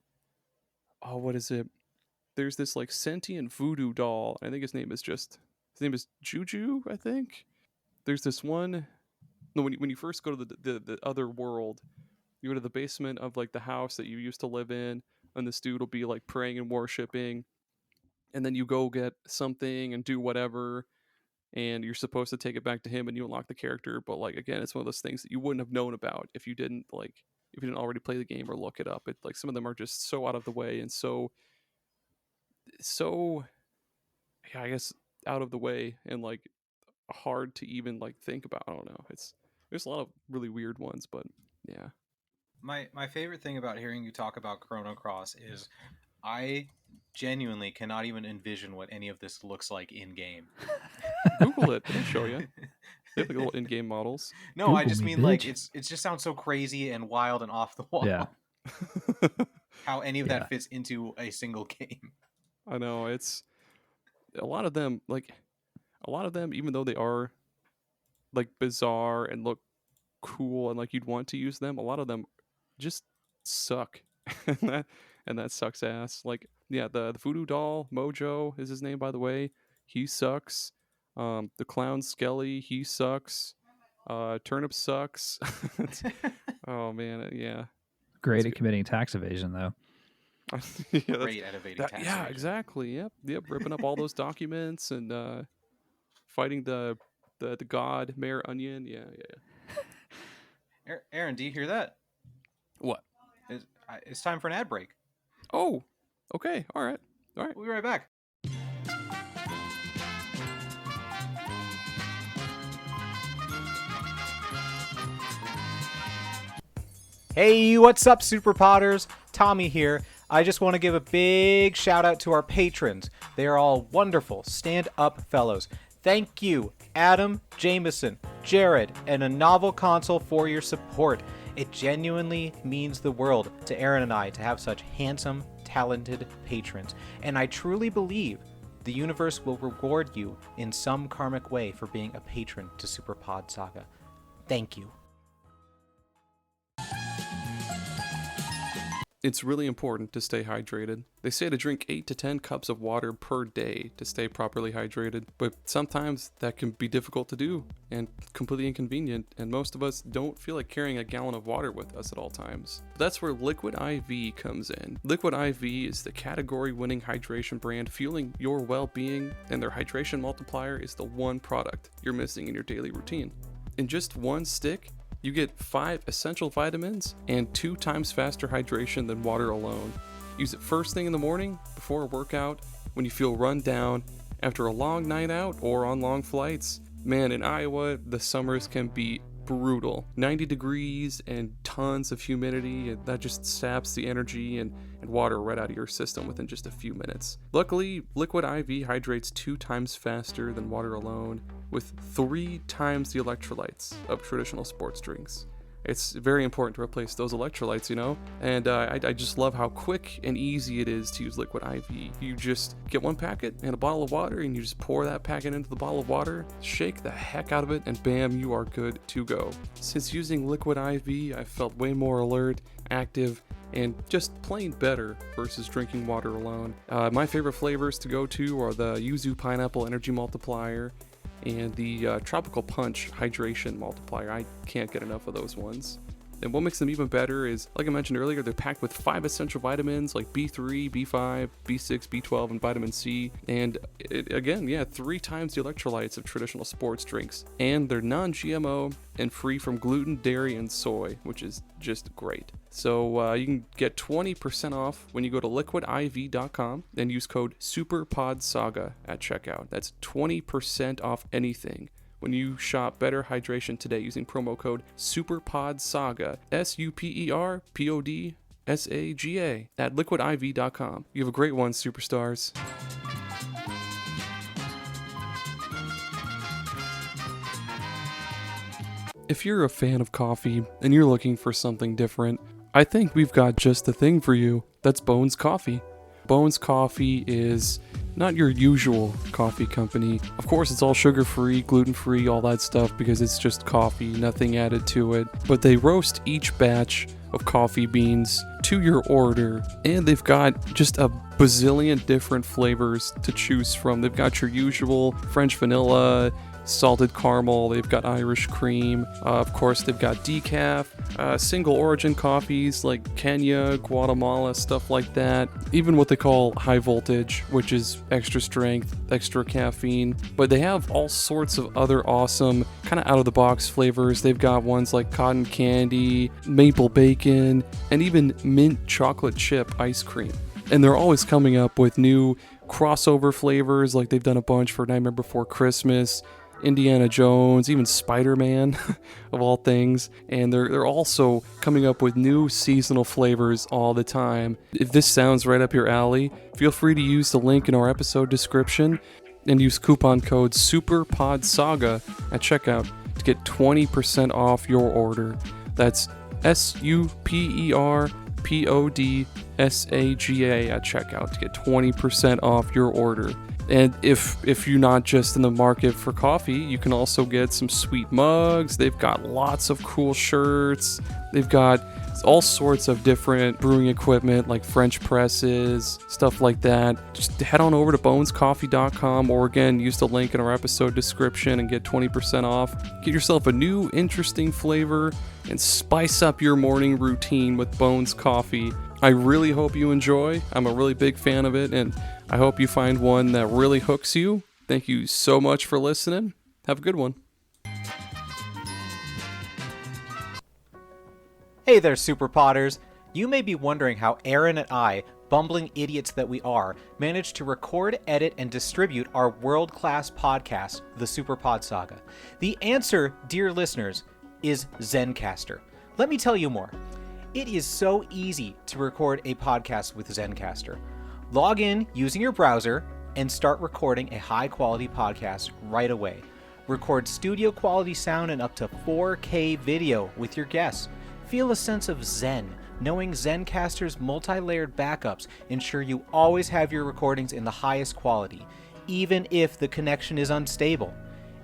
what is it? There's this like sentient voodoo doll. I think his name is Juju, I think. There's this one. No, when you first go to the other world, you go to the basement of like the house that you used to live in, and this dude will be like praying and worshiping, and then you go get something and do whatever, and you're supposed to take it back to him and you unlock the character. But like again, it's one of those things that you wouldn't have known about if you didn't already play the game or look it up. It like some of them are just so out of the way and so yeah, I guess out of the way and like hard to even like think about. I don't know. There's a lot of really weird ones, but yeah. My favorite thing about hearing you talk about Chrono Cross is I genuinely cannot even envision what any of this looks like in game. Google it. It'll show you. They have like little in-game models. No, Google I just me, mean like bitch. it just sounds so crazy and wild and off the wall. Yeah. How any of Yeah. that fits into a single game. I know, it's a lot of them, even though they are like bizarre and look cool and like you'd want to use them, a lot of them just suck. and that sucks ass. Like, yeah, the voodoo doll, Mojo is his name, by the way. He sucks. The clown Skelly, he sucks. Turnip sucks. Oh man, yeah. Great at committing tax evasion, though. Yeah, Great at evading tax yeah, evasion. exactly. Yep. Ripping up all those documents and fighting the god Mayor Onion. Yeah. Aaron, do you hear that? What? It's time for an ad break. Oh, okay. All right. We'll be right back. Hey, what's up, Super Potters? Tommy here. I just want to give a big shout out to our patrons. They are all wonderful, stand-up fellows. Thank you, Adam, Jameson, Jared, and a novel console for your support. It genuinely means the world to Aaron and I to have such handsome, talented patrons. And I truly believe the universe will reward you in some karmic way for being a patron to SuperPod Saga. Thank you. It's really important to stay hydrated. They say to drink 8 to 10 cups of water per day to stay properly hydrated, but sometimes that can be difficult to do and completely inconvenient, and most of us don't feel like carrying a gallon of water with us at all times. That's where Liquid IV comes in. Liquid IV is the category-winning hydration brand fueling your well-being, and their hydration multiplier is the one product you're missing in your daily routine. In just one stick, you get 5 essential vitamins and 2 times faster hydration than water alone. Use it first thing in the morning, before a workout, when you feel run down, after a long night out, or on long flights. Man, in Iowa, the summers can be brutal. 90 degrees and tons of humidity, and that just saps the energy and water right out of your system within just a few minutes. Luckily, Liquid IV hydrates 2 times faster than water alone, with 3 times the electrolytes of traditional sports drinks. It's very important to replace those electrolytes, you know? And I just love how quick and easy it is to use Liquid IV. You just get 1 packet and a bottle of water, and you just pour that packet into the bottle of water, shake the heck out of it, and bam, you are good to go. Since using Liquid IV, I've felt way more alert, active, and just plain better versus drinking water alone. My favorite flavors to go to are the Yuzu Pineapple Energy Multiplier and the Tropical Punch Hydration Multiplier. I can't get enough of those ones. And what makes them even better is, like I mentioned earlier, they're packed with 5 essential vitamins like B3, B5, B6, B12, and vitamin C. And again, 3 times the electrolytes of traditional sports drinks. And they're non-GMO and free from gluten, dairy, and soy, which is just great. So you can get 20% off when you go to liquidiv.com and use code SuperPod Saga at checkout. That's 20% off anything when you shop Better Hydration today using promo code SuperPod Saga, SuperPod Saga at liquidiv.com. You have a great one, superstars. If you're a fan of coffee and you're looking for something different, I think we've got just the thing for you. That's Bones Coffee. Bones Coffee is not your usual coffee company. Of course, it's all sugar-free, gluten-free, all that stuff, because it's just coffee, nothing added to it. But they roast each batch of coffee beans to your order, and they've got just a bazillion different flavors to choose from. They've got your usual French vanilla, salted caramel, they've got Irish cream, of course they've got decaf, single origin coffees like Kenya, Guatemala, stuff like that, even what they call high voltage, which is extra strength, extra caffeine. But they have all sorts of other awesome kind of out of the box flavors. They've got ones like cotton candy, maple bacon, and even mint chocolate chip ice cream. And they're always coming up with new crossover flavors, like they've done a bunch for Nightmare Before Christmas, Indiana Jones, even Spider-Man, of all things. And they're also coming up with new seasonal flavors all the time. If this sounds right up your alley, feel free to use the link in our episode description and use coupon code SuperPodSaga at checkout to get 20% off your order. That's SuperPodSaga at checkout to get 20% off your order. And if you're not just in the market for coffee, you can also get some sweet mugs. They've got lots of cool shirts. They've got all sorts of different brewing equipment like French presses, stuff like that. Just head on over to bonescoffee.com, or again, use the link in our episode description and get 20% off. Get yourself a new interesting flavor and spice up your morning routine with Bones Coffee. I really hope you enjoy. I'm a really big fan of it, and I hope you find one that really hooks you. Thank you so much for listening. Have a good one. Hey there, Super Podders. You may be wondering how Aaron and I, bumbling idiots that we are, managed to record, edit, and distribute our world-class podcast, the SuperPod Saga. The answer, dear listeners, is Zencastr. Let me tell you more. It is so easy to record a podcast with Zencastr. Log in using your browser and start recording a high-quality podcast right away. Record studio-quality sound and up to 4K video with your guests. Feel a sense of zen, knowing Zencastr's multi-layered backups ensure you always have your recordings in the highest quality, even if the connection is unstable.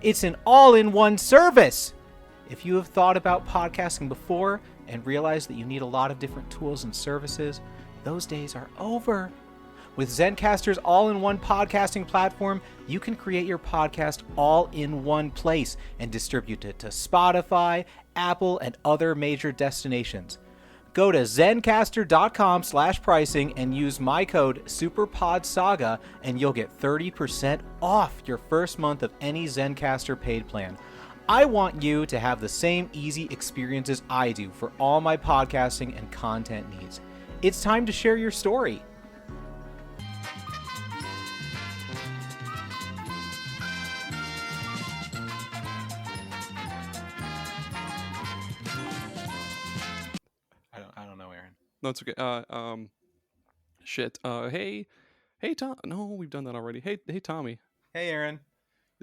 It's an all-in-one service! If you have thought about podcasting before and realized that you need a lot of different tools and services, those days are over. With Zencastr's all-in-one podcasting platform, you can create your podcast all in one place and distribute it to Spotify, Apple, and other major destinations. Go to zencastr.com/pricing and use my code SuperPodSaga and you'll get 30% off your first month of any Zencastr paid plan. I want you to have the same easy experiences I do for all my podcasting and content needs. It's time to share your story. I don't know, Aaron. No, it's okay. Shit. Hey, Tom. No, we've done that already. Hey, Tommy. Hey, Aaron.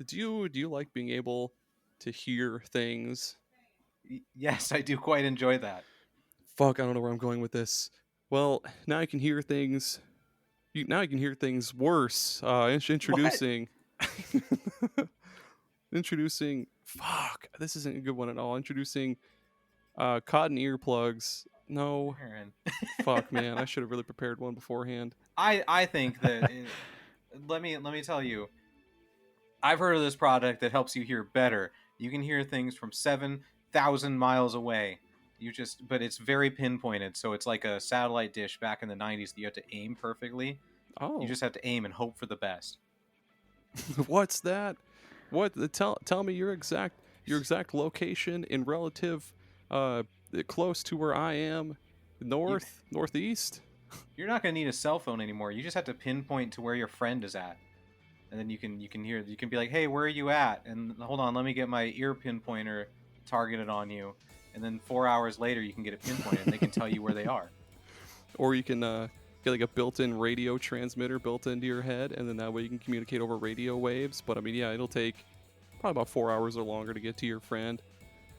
Do you like being able to hear things? Yes, I do quite enjoy that. Fuck, I don't know where I'm going with this. Well, now I can hear things. Now you can hear things worse. Introducing. Introducing. Fuck, this isn't a good one at all. Introducing cotton earplugs. No. Aaron. Fuck, man. I should have really prepared one beforehand. I think that let me tell you, I've heard of this product that helps you hear better. You can hear things from 7,000 miles away. But it's very pinpointed, so it's like a satellite dish back in the 90s that you have to aim perfectly. Oh, You just have to aim and hope for the best. what's that? What? Tell me your exact location in relative, close to where I am, northeast. You're not going to need a cell phone anymore. You just have to pinpoint to where your friend is at. And then you can be like, "Hey, where are you at?" And hold on, let me get my ear pinpointer targeted on you. And then 4 hours later, you can get it pinpointed, and they can tell you where they are. Or you can get like a built-in radio transmitter built into your head, and then that way you can communicate over radio waves. But I mean, yeah, it'll take probably about 4 hours or longer to get to your friend.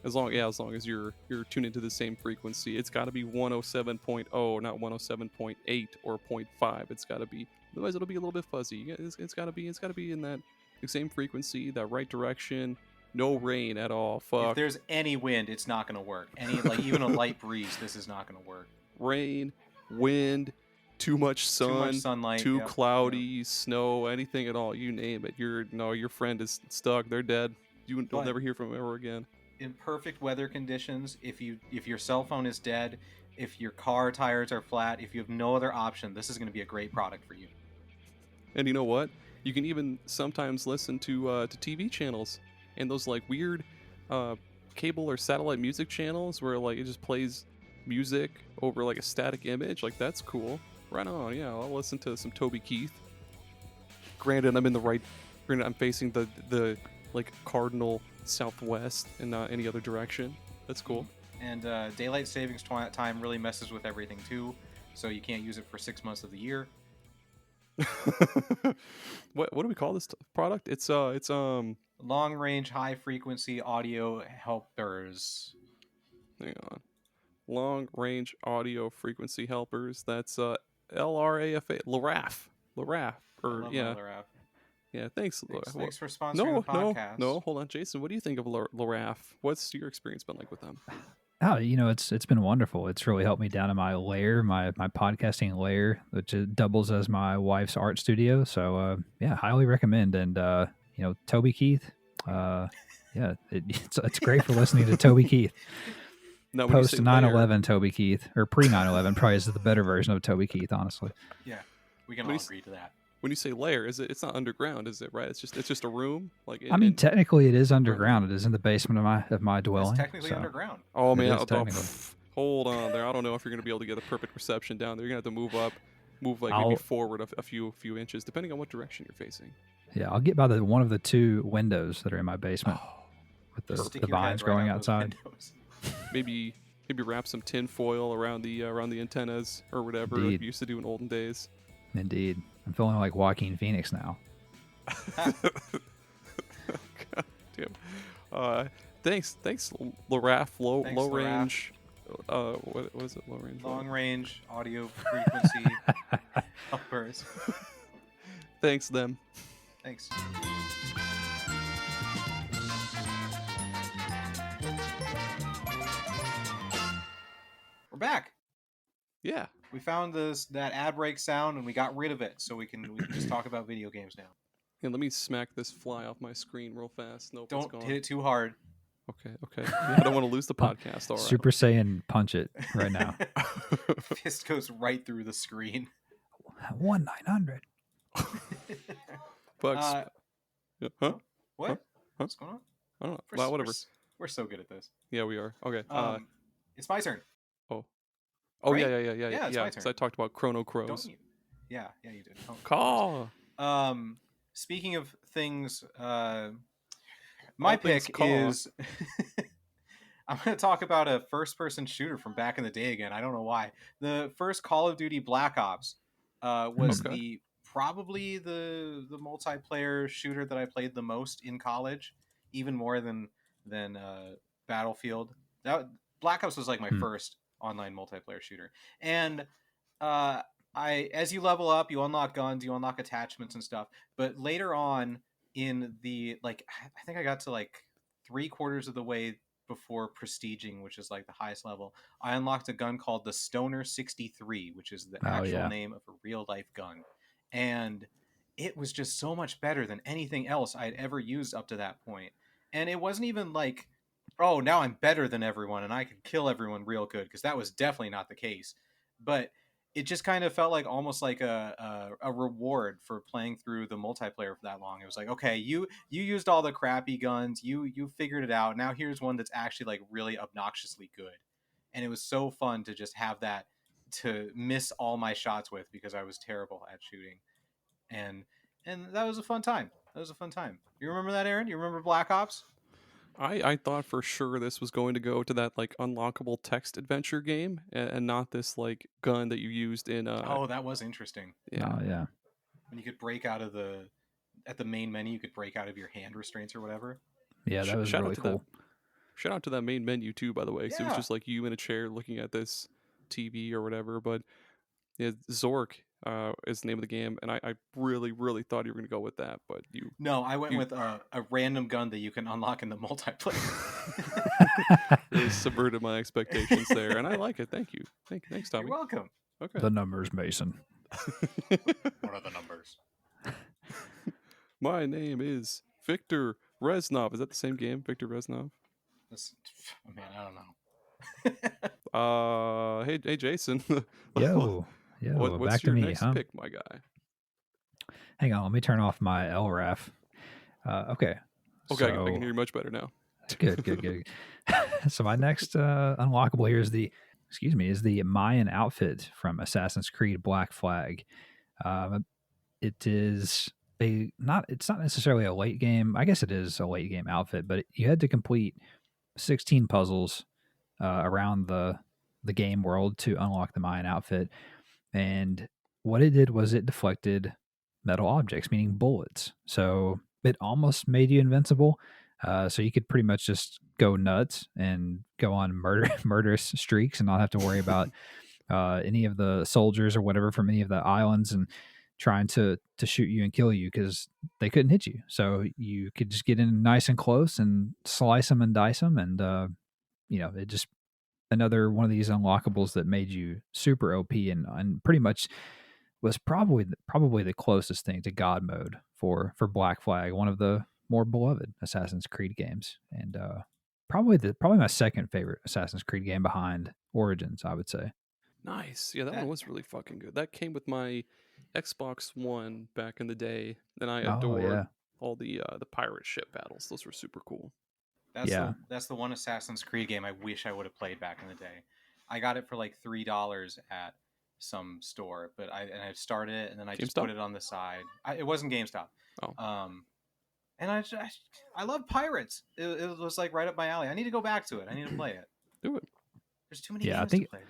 As long as you're tuned into the same frequency. It's got to be 107.0, not 107.8 or 0.5. It's got to be, otherwise it'll be a little bit fuzzy. It's got to be in that same frequency, that right direction. No rain at all. Fuck. If there's any wind, it's not going to work. Even a light breeze, this is not going to work. Rain, wind, too much sunlight, too cloudy, snow, anything at all. You name it. Your friend is stuck. They're dead. You'll never hear from them ever again. In perfect weather conditions, if your cell phone is dead, if your car tires are flat, if you have no other option, this is going to be a great product for you. And you know what? You can even sometimes listen to TV channels and those like weird cable or satellite music channels where like it just plays music over like a static image. Like that's cool. Right on. Yeah, I'll listen to some Toby Keith. Granted, I'm facing the like cardinal southwest and not any other direction. That's cool. And daylight savings time really messes with everything too, so you can't use it for 6 months of the year. What do we call this product? It's long range high frequency audio helpers. Hang on. Long range audio frequency helpers. That's LRAFA. LRAF. Or yeah. LRAF. Yeah, thanks. Thanks for sponsoring the podcast. No, hold on, Jason. What do you think of LRAF? What's your experience been like with them? Oh, it's been wonderful. It's really helped me down in my lair, my podcasting lair, which doubles as my wife's art studio. So yeah, highly recommend. And Toby Keith, yeah, it's great for listening to Toby Keith. No, post 9/11 Toby Keith, or pre 9/11 probably is the better version of Toby Keith, honestly. Yeah, we can all agree to that. When you say lair, it's not underground, is it? Right? It's just a room. Like technically, it is underground. It is in the basement of my dwelling. It's technically underground. Oh man, hold on there. I don't know if you're gonna be able to get a perfect reception down there. You're gonna have to move maybe forward a few inches, depending on what direction you're facing. Yeah, I'll get by one of the two windows that are in my basement with the vines growing outside. Maybe wrap some tin foil around the antennas or whatever like you used to do in olden days. Indeed. I'm feeling like Joaquin Phoenix now. God damn. Thanks, LRAF, low range. What is it? Low range. Long range audio frequency helpers. Thanks them. Thanks. We're back. Yeah. We found that ad break sound and we got rid of it, so we can just talk about video games now. Yeah, let me smack this fly off my screen real fast. Nope, don't hit it too hard. Okay. Yeah, I don't want to lose the podcast. All right. Super Saiyan punch it right now. Fist goes right through the screen. 1-900. Bugs. Huh? What? Huh? What's going on? I don't know. Whatever. We're so good at this. Yeah, we are. Okay. It's my turn. Oh, right? Yeah, it's my turn. So I talked about Chrono Cross. Yeah, you did. Call. Speaking of things, my pick is I'm going to talk about a first-person shooter from back in the day again. I don't know why. The first Call of Duty Black Ops was probably the multiplayer shooter that I played the most in college, even more than Battlefield. Black Ops was like my first online multiplayer shooter. And as you level up, you unlock guns, you unlock attachments and stuff. But later on in the, I think I got to 3/4 of the way before prestiging, which is the highest level, I unlocked a gun called the Stoner 63, which is the actual name of a real life gun. And it was just so much better than anything else I had ever used up to that point. And it wasn't even oh, now I'm better than everyone and I can kill everyone real good, because that was definitely not the case. But it just kind of felt like almost like a reward for playing through the multiplayer for that long. It was like, okay, you used all the crappy guns, you figured it out. Now here's one that's actually like really obnoxiously good. And it was so fun to just have that to miss all my shots with, because I was terrible at shooting. And that was a fun time. That was a fun time. You remember that, Aaron? You remember Black Ops? I thought for sure this was going to go to that like unlockable text adventure game, and not this like gun that you used in Oh, that was interesting. yeah. Oh yeah. When you could break out of at the main menu, you could break out of your hand restraints or whatever. Yeah, that was Shout out really to cool. Shout out to that main menu too, by the way. So it was Yeah. just like you in a chair looking at this TV or whatever. But yeah, Zork is the name of the game, and I really, really thought you were going to go with that, but you No, I went You- with a random gun that you can unlock in the multiplayer. really subverted my expectations there, and I like it. Thank you. Thanks, Tommy. You're welcome. Okay. The numbers, Mason. What are the numbers? My name is Victor Reznov. Is that the same game, Victor Reznov? Man, I don't know. Hey, Jason. Yo, What's back to your me, next huh? pick, my guy? Hang on, let me turn off my LRAF. Okay. Okay, I so- can hear you much better now. Good. So my next unlockable here is the Mayan outfit from Assassin's Creed Black Flag. It's not necessarily a late game. I guess it is a late game outfit, but you had to complete 16 puzzles around the game world to unlock the Mayan outfit. And what it did was it deflected metal objects, meaning bullets. So it almost made you invincible. So you could pretty much just go nuts and go on murderous streaks and not have to worry about any of the soldiers or whatever from any of the islands and trying to shoot you and kill you, because they couldn't hit you. So you could just get in nice and close and slice them and dice them. And, it just another one of these unlockables that made you super OP and pretty much was probably the closest thing to God mode for Black Flag, one of the more beloved Assassin's Creed games, and probably my second favorite Assassin's Creed game behind Origins, I would say. Nice. Yeah, that one was really fucking good. That came with my Xbox One back in the day, and I adored all the pirate ship battles. Those were super cool. That's the one Assassin's Creed game I wish I would have played back in the day. I got it for like $3 at some store, but I started it and then I just GameStop? put it on the side. It wasn't GameStop. Oh. And I love pirates. It was like right up my alley. I need to go back to it. I need to play it. Do it. There's too many Yeah, I games think- to play.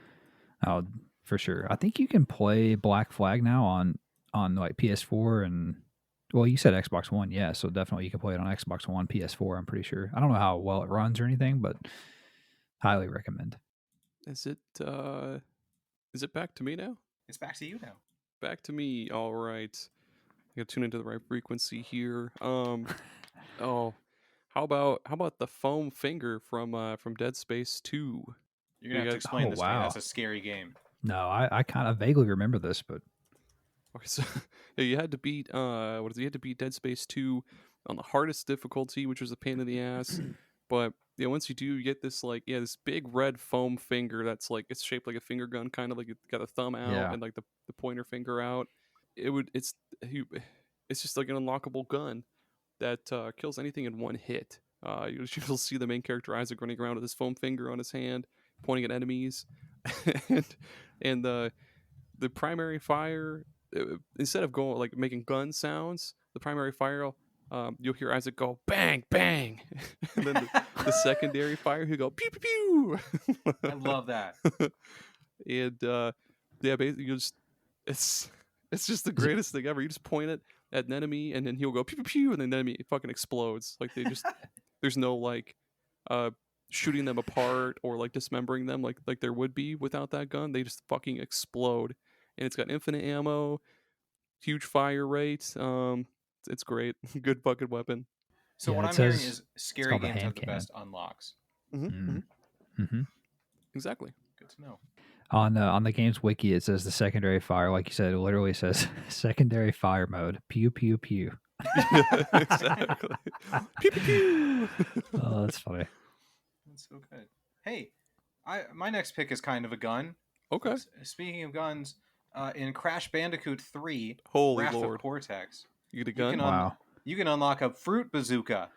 Oh, for sure. I think you can play Black Flag now on like PS4 and, well, you said Xbox One, yeah, so definitely you can play it on Xbox One, PS4, I'm pretty sure. I don't know how well it runs or anything, but highly recommend. Is it back to me now? It's back to you now. Back to me. All right. I gotta tune into the right frequency here. Oh, how about the foam finger from Dead Space 2? You're gonna have guys- to explain Oh, this to me. wow. That's a scary game. No, I kind of vaguely remember this, but Okay, so yeah, you had to beat You had to beat Dead Space 2 on the hardest difficulty, which was a pain in the ass. But yeah, once you do, you get this this big red foam finger that's like it's shaped like a finger gun, kind of like it's got a thumb out Yeah. and like the pointer finger out. It's just like an unlockable gun that kills anything in one hit. You'll see the main character Isaac running around with his foam finger on his hand, pointing at enemies, and the primary fire, instead of going like making gun sounds, the primary fire, you'll hear Isaac go bang bang, and then the secondary fire he'll go pew pew pew. I love that. And yeah, basically it's just the greatest thing ever. You just point it at an enemy, and then he'll go pew pew pew, and then the enemy fucking explodes. Like there's no like shooting them apart or like dismembering them like there would be without that gun. They just fucking explode, and it's got infinite ammo, huge fire rate. It's great. Good fucking weapon. So Yeah, what it I'm hearing says is scary called the games hand have the cannon. best unlocks. Mm-hmm. Exactly. Good to know. On the game's wiki, it says the secondary fire, like you said, it literally says secondary fire mode. Pew pew pew. Exactly. Pew pew pew. Oh, that's funny. That's so good. Hey, my next pick is kind of a gun. Okay. Speaking of guns, in Crash Bandicoot 3, Holy Wrath Lord. of Cortex, You get a you gun? can Wow. you can unlock a fruit bazooka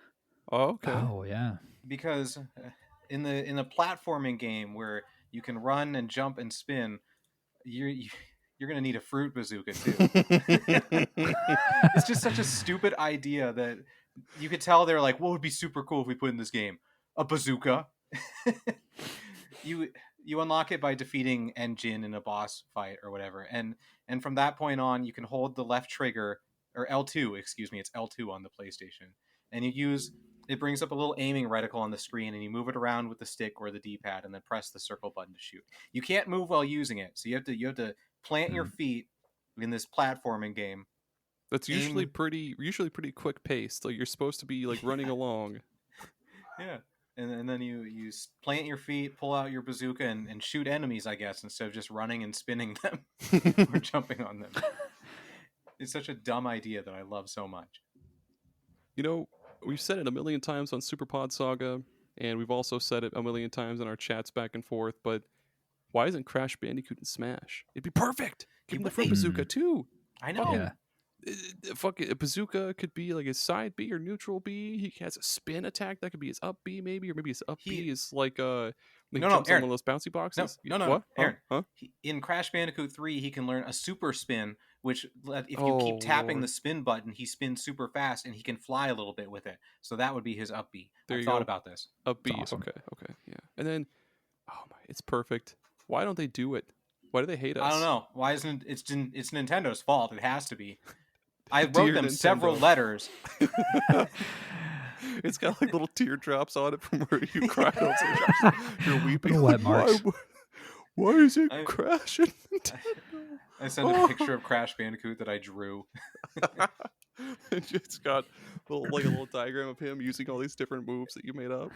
Oh, okay. Oh yeah. because in the platforming game where you can run and jump and spin, you're gonna need a fruit bazooka too. It's just such a stupid idea that you could tell they're like, what would be super cool if we put in this game? A bazooka. You unlock it by defeating N-Jin in a boss fight or whatever, and from that point on, you can hold the left trigger, or L2, excuse me, it's L2 on the PlayStation, and it brings up a little aiming reticle on the screen, and you move it around with the stick or the D-pad, and then press the circle button to shoot. You can't move while using it, so you have to plant your feet in this platforming game. That's usually pretty quick paced. Like you're supposed to be like running along. Yeah. And then you plant your feet, pull out your bazooka, and shoot enemies, I guess, instead of just running and spinning them or jumping on them. It's such a dumb idea that I love so much. You know, we've said it a million times on SuperPod Saga, and we've also said it a million times in our chats back and forth, but why isn't Crash Bandicoot in Smash? It'd be perfect. Give him the front bazooka too. I know. Fucking, fuck it. A bazooka could be like his side B or neutral B. He has a spin attack that could be his up B maybe, or maybe his up B is like no, jumps Aaron. on one of those bouncy boxes. No, what? Aaron. Huh? In Crash Bandicoot 3, he can learn a super spin, which if you keep tapping the spin button, he spins super fast and he can fly a little bit with it. So that would be his up B. I thought about this. Up B. Awesome. Okay, yeah. And then, it's perfect. Why don't they do it? Why do they hate us? I don't know. Why isn't it's Nintendo's fault? It has to be. I wrote them several letters. It's got like little teardrops on it from where you cried. You're weeping. Wet marks. Why is it crashing? I sent a picture of Crash Bandicoot that I drew. It's got a little diagram of him using all these different moves that you made up.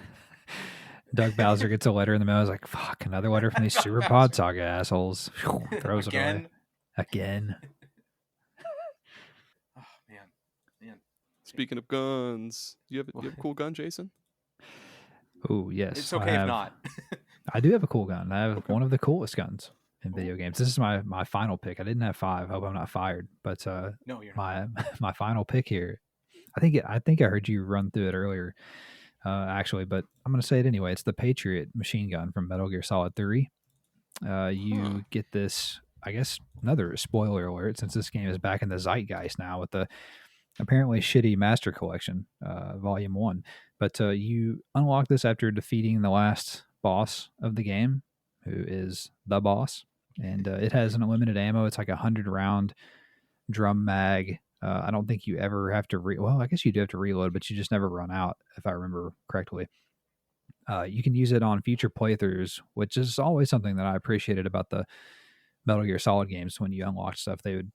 Doug Bowser gets a letter in the mail. He's like, fuck, another letter from these SuperPod Saga assholes. Throws it away. Again. Oh, man. Speaking of guns, do you have a cool gun, Jason? Oh, yes. It's okay if not. I do have a cool gun. I have one of the coolest guns in video games. This is my final pick. I didn't have 5. Hope I'm not fired. But no, you're not. my final pick here. I think I heard you run through it earlier, actually, but I'm going to say it anyway. It's the Patriot machine gun from Metal Gear Solid 3. You get this, I guess, another spoiler alert, since this game is back in the zeitgeist now with the apparently shitty Master Collection, Volume 1. But you unlock this after defeating the last boss of the game, who is the boss. And it has an unlimited ammo. It's like a 100-round drum mag. I don't think you ever have to well, I guess you do have to reload, but you just never run out, if I remember correctly. You can use it on future playthroughs, which is always something that I appreciated about the Metal Gear Solid games. When you unlock stuff, they would,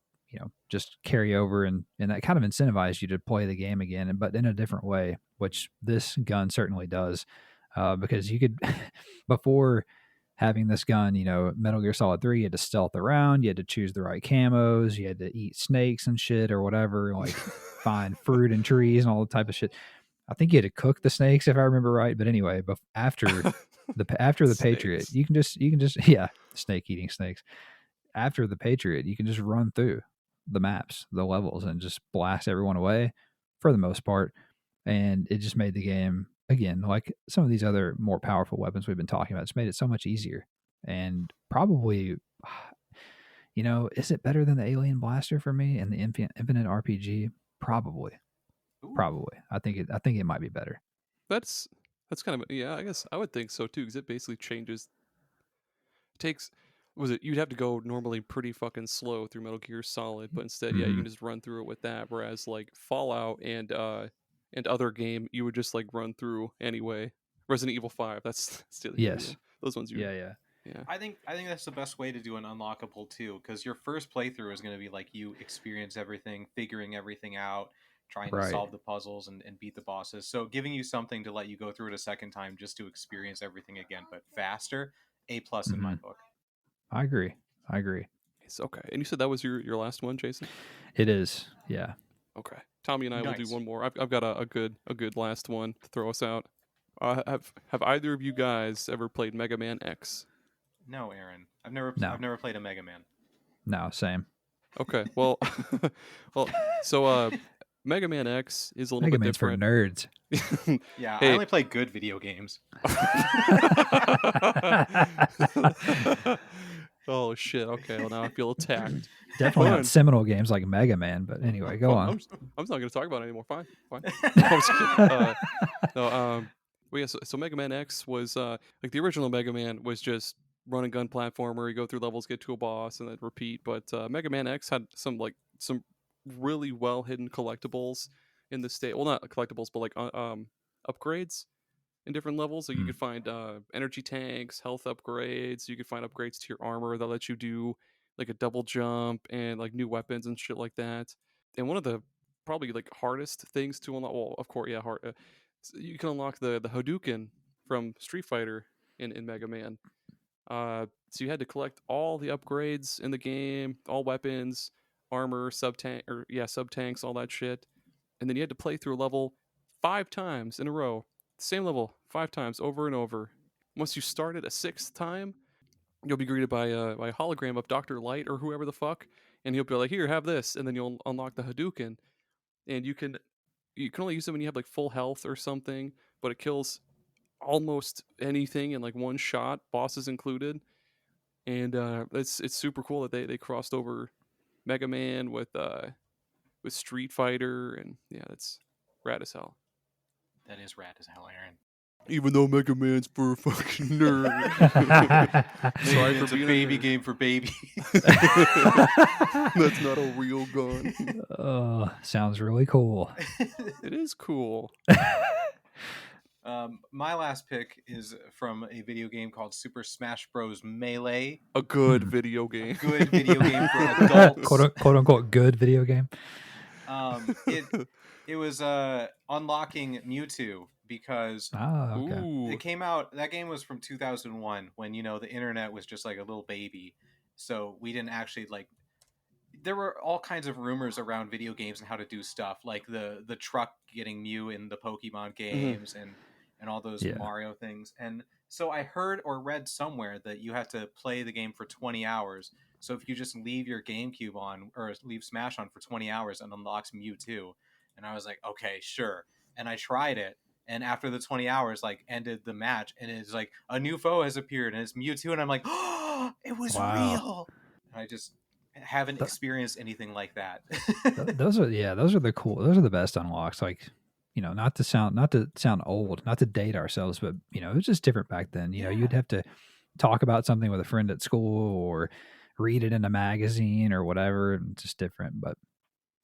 just carry over, and that kind of incentivized you to play the game again, but in a different way, which this gun certainly does. Because you could, before having this gun, Metal Gear Solid 3, you had to stealth around, you had to choose the right camos, you had to eat snakes and shit or whatever, like find fruit and trees and all the type of shit. I think you had to cook the snakes, if I remember right. But anyway, after the Patriot, you can just snake eating snakes. After the Patriot, you can just run through the maps, the levels, and just blast everyone away for the most part. And it just made the game, again, like some of these other more powerful weapons we've been talking about, it's made it so much easier. And probably, is it better than the Alien Blaster for me and the Infinite RPG? Probably. Ooh. Probably. I think it might be better. That's kind of, yeah, I guess I would think so too, because it basically you'd have to go normally pretty fucking slow through Metal Gear Solid, but instead, you can just run through it with that. Whereas like Fallout and other game, you would just like run through anyway. Resident Evil 5, that's still those ones. Yeah. I think that's the best way to do an unlockable too, because your first playthrough is going to be like you experience everything, figuring everything out, trying to solve the puzzles and beat the bosses. So giving you something to let you go through it a second time just to experience everything again, but faster, A+ in my book. I agree. It's okay. And you said that was your last one, Jason? It is. Yeah. Okay. Tommy and I will do one more. I've got a good last one to throw us out. Have either of you guys ever played Mega Man X? No, Aaron. I've never No. I've never played a Mega Man. No, same. Okay, well, so Mega Man X is a little Mega bit Man's for different. nerds. Yeah, I Hey. only play good video games. Oh shit! Okay, well now I feel attacked. Definitely Fine. not seminal games like Mega Man, but anyway, go Fine, on. I'm not going to talk about it anymore. Fine. I'm just kidding. No, well, yeah, so Mega Man X was like the original Mega Man was just run and gun platformer. You go through levels, get to a boss, and then repeat. But Mega Man X had some really well hidden collectibles in the state. Well, not collectibles, but like upgrades in different levels. So you could find energy tanks, health upgrades. You could find upgrades to your armor that let you do like a double jump and like new weapons and shit like that. And one of the probably like hardest things to unlock, well, of course, yeah, hard. You can unlock the Hadoken from Street Fighter in Mega Man. So you had to collect all the upgrades in the game, all weapons, armor, sub tanks, all that shit, and then you had to play through a level 5 times in a row, same level 5 times over and over. Once you start it a 6th time, you'll be greeted by a hologram of Dr. Light or whoever the fuck, and he'll be like, "Here, have this," and then you'll unlock the Hadouken, and you can only use it when you have like full health or something, but it kills almost anything in like one shot, bosses included. And it's super cool that they crossed over Mega Man with Street Fighter, and yeah, that's rad as hell. That is rad as hell, Aaron. Even though Mega Man's for a fucking nerd. Sorry It's for a being baby nerd. game for babies. That's not a real gun. Oh, sounds really cool. It is cool. My last pick is from a video game called Super Smash Bros. Melee. A good video game. Good video game for adults. quote unquote good video game. It was unlocking Mewtwo because Okay. Ooh. it came out. That game was from 2001 when the internet was just like a little baby, so we didn't actually like. There were all kinds of rumors around video games and how to do stuff, like the truck getting Mew in the Pokemon games and all those Mario things. And so I heard or read somewhere that you have to play the game for 20 hours. So if you just leave your GameCube on or leave Smash on for 20 hours and unlocks Mewtwo. And I was like, okay, sure. And I tried it. And after the 20 hours, like, ended the match, and it's like a new foe has appeared, and it's Mewtwo, and I'm like, oh, it was real. And I just haven't experienced anything like that. those are the best unlocks. Like, not to sound old, not to date ourselves, but it was just different back then. You'd have to talk about something with a friend at school or read it in a magazine or whatever, and just different. But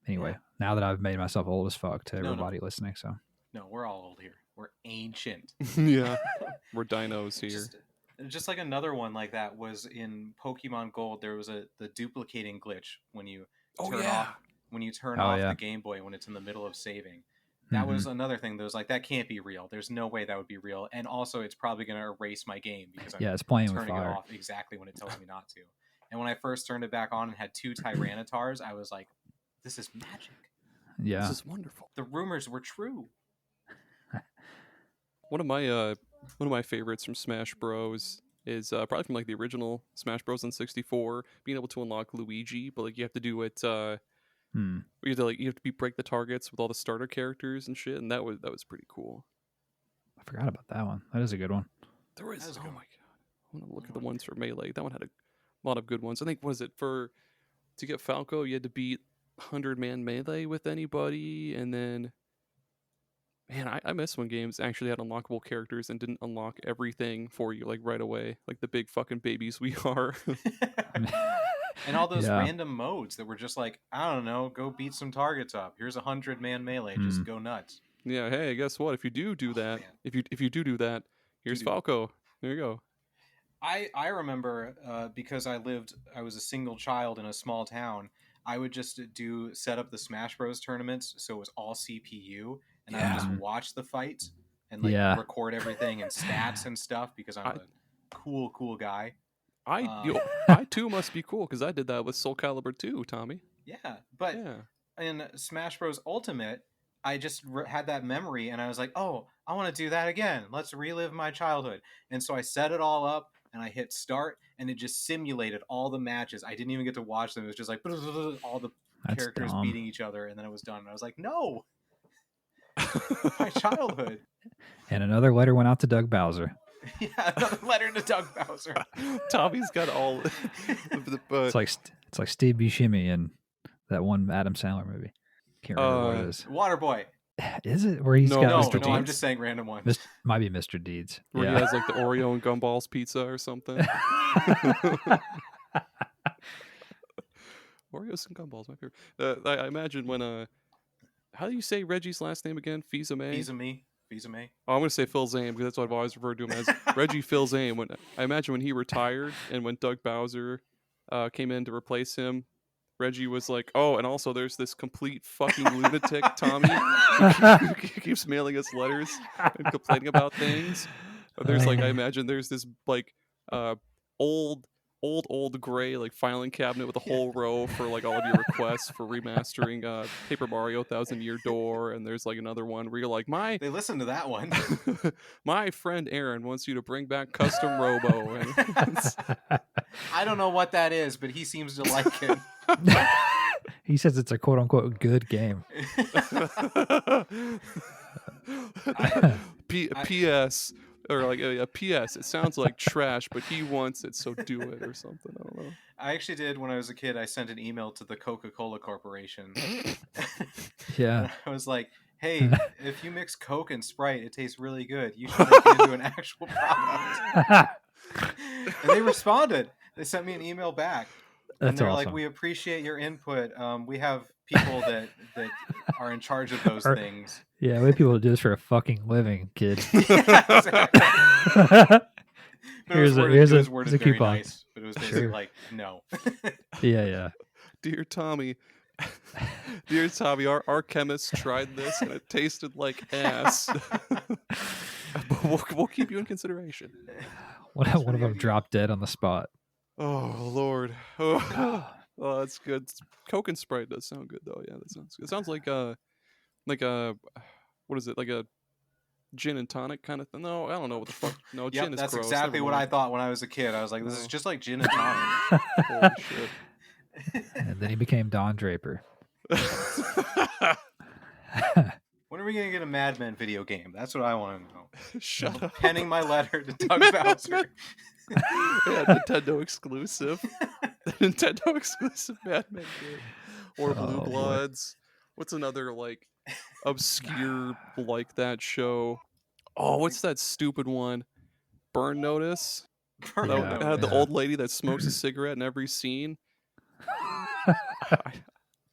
anyway, now that I've made myself old as fuck to everybody listening, so no, we're all old here. We're ancient. Yeah, we're dinos here. Just like another one like that was in Pokemon Gold. There was the duplicating glitch when you turn off the Game Boy when it's in the middle of saving. That was another thing that was like, that can't be real. There's no way that would be real. And also, it's probably going to erase my game because I'm it's playing turning with fire. it off exactly when it tells me not to. And when I first turned it back on and had 2 Tyrannitars, I was like, this is magic. Yeah, this is wonderful. The rumors were true. One of my favorites from Smash Bros is probably from like the original Smash Bros on 64, being able to unlock Luigi, but like you have to do it you have to break the targets with all the starter characters and shit, and that was pretty cool. I forgot about that one. That is a good one. There is. Oh my god! I want to look at the ones for Melee. That one had a lot of good ones. I think to get Falco, you had to beat 100-man Melee with anybody, and then man, I miss when games actually had unlockable characters and didn't unlock everything for you like right away, like the big fucking babies we are. And all those random modes that were just like, I don't know, go beat some targets up. Here's 100-man Melee. Just go nuts. Yeah. Hey, guess what? If you do that, if you do that, here's Falco. There you go. I remember because I was a single child in a small town. I would just set up the Smash Bros tournaments, so it was all CPU, and I would just watch the fights and record everything and stats and stuff because I'm a cool guy. I too must be cool because I did that with Soulcalibur too, Tommy. Yeah, but in Smash Bros Ultimate, I just had that memory, and I was like, oh, I want to do that again. Let's relive my childhood. And so I set it all up, and I hit start, and it just simulated all the matches. I didn't even get to watch them. It was just like all the characters beating each other, and then it was done. And I was like, no, my childhood. And another letter went out to Doug Bowser. Yeah, another letter to Doug Bowser. Tommy's got all. It's like Steve Buscemi in that one Adam Sandler movie. Can't remember what it is. Waterboy. Is it where he's got Mr. Deeds? No, I'm just saying random ones. Might be Mr. Deeds. Where he has like the Oreo and Gumballs pizza or something. Oreos and Gumballs, my favorite. I imagine when how do you say Reggie's last name again? Fils-Aimé? Fils-Aimé. Oh, I'm gonna say Phil Zane because that's what I've always referred to him as. Reggie Phil Zane. When I imagine when he retired and when Doug Bowser came in to replace him, Reggie was like, oh, and also there's this complete fucking lunatic, Tommy, who keeps mailing us letters and complaining about things. There's like, I imagine there's this like old gray like filing cabinet with a whole row for like all of your requests for remastering Paper Mario 1000-Year Door, and there's like another one where you're like, they listened to that one. My friend Aaron wants you to bring back Custom Robo. I don't know what that is, but he seems to like it. He says it's a quote unquote good game. P.S. Or like a P.S. It sounds like trash, but he wants it, so do it or something. I don't know. I actually did when I was a kid. I sent an email to the Coca-Cola Corporation. Yeah. I was like, hey, if you mix Coke and Sprite, it tastes really good. You should make it into an actual product. And they responded. They sent me an email back. And they're awesome. Like, we appreciate your input. We have people that are in charge of those things. Yeah, we have people that do this for a fucking living, kid. Here's a coupon. Nice, but it was basically like, no. Yeah. Dear Tommy, our chemist tried this and it tasted like ass. But we'll keep you in consideration. One of them dropped dead on the spot. Oh Lord! Oh, that's good. Coke and Sprite does sound good though. Yeah, that sounds good. It sounds like a what is it? Like a gin and tonic kind of thing. No, I don't know what the fuck. No, gin is that's gross. Exactly what I thought when I was a kid. I was like, this is just like gin and tonic. Holy shit! And then he became Don Draper. When are we gonna get a Mad Men video game? That's what I want to know. Shut up. Penning my letter to Doug Bowser. Yeah, Nintendo exclusive. Nintendo exclusive Mad Men game. Or Blue Bloods. What's another like obscure like that show? Oh, what's that stupid one? Burn Notice. Burn Notice. Had the old lady that smokes a cigarette in every scene.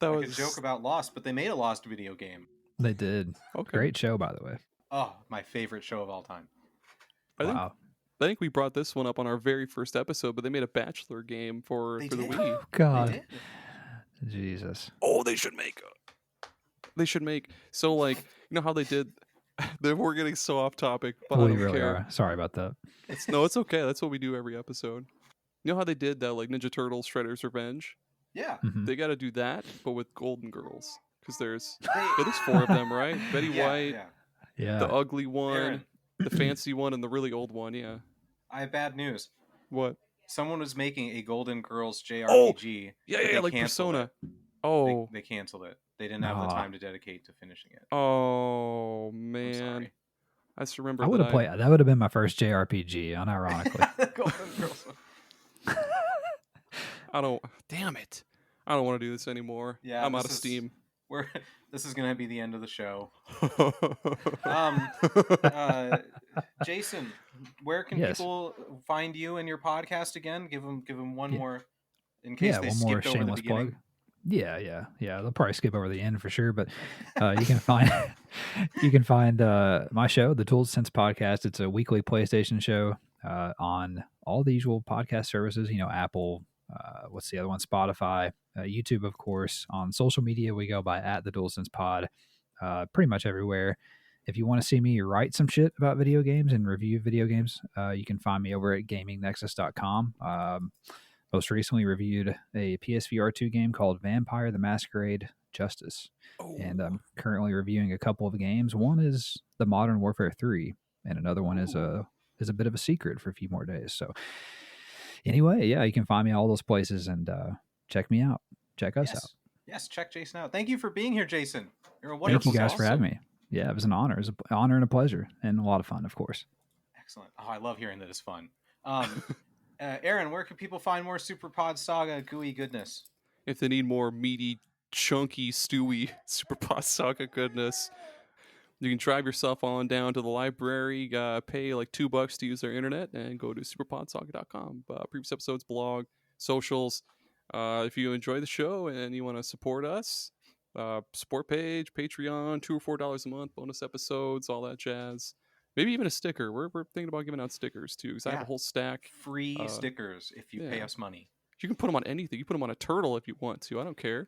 That was a joke about Lost, but they made a Lost video game. They did. Okay. Great show, by the way. Oh, my favorite show of all time. I think we brought this one up on our very first episode, but they made a Bachelor game for the Wii. Oh, God. Jesus. Oh, they should make so like, you know how they did. We're getting so off topic, but I don't really care. Are. Sorry about that. It's okay. That's what we do every episode. You know how they did that, like Ninja Turtles Shredder's Revenge? Yeah. Mm-hmm. They got to do that, but with Golden Girls, because there's 4 of them, right? Betty White, the ugly one, Aaron. the fancy one, and the really old one. Yeah. I have bad news. What? Someone was making a Golden Girls JRPG. Oh, yeah, like Persona. Oh, they canceled it. They didn't have the time to dedicate to finishing it. Oh man, I just remember. I would have played. That would have been my first JRPG, unironically. Golden Girls. Damn it! I don't want to do this anymore. Yeah, I'm out of steam. This is gonna be the end of the show. Jason, where can people find you and your podcast again? Give them one more in case they skipped over the beginning. Plug. Yeah. They'll probably skip over the end for sure, but you can find my show, the Dual Sense Podcast. It's a weekly PlayStation show on all the usual podcast services. Apple. What's the other one? Spotify, YouTube, of course. On social media, we go by @TheDualSensePod. Pretty much everywhere. If you want to see me write some shit about video games and review video games, you can find me over at GamingNexus.com. Most recently reviewed a PSVR 2 game called Vampire the Masquerade Justice. Oh, And I'm currently reviewing a couple of games. One is the Modern Warfare 3, and another one is a bit of a secret for a few more days. So anyway, yeah, you can find me all those places and check me out. Check us out. Yes, check Jason out. Thank you for being here, Jason. You're a Thank wonderful you guys guest. for having me. Yeah, it was an honor. It was an honor and a pleasure, and a lot of fun, of course. Excellent. Oh, I love hearing that it's fun. Aaron, where can people find more SuperPod Saga gooey goodness? if they need more meaty, chunky, stewy SuperPod Saga goodness, you can drive yourself on down to the library, pay like $2 to use their internet, and go to superpodsaga.com. Previous episodes, blog, socials. If you enjoy the show and you want to support us, support page, Patreon, $2 or $4 a month, bonus episodes, all that jazz. Maybe even a sticker. We're thinking about giving out stickers too, because I have a whole stack. Free stickers if you pay us money. You can put them on anything. You put them on a turtle if you want to. I don't care.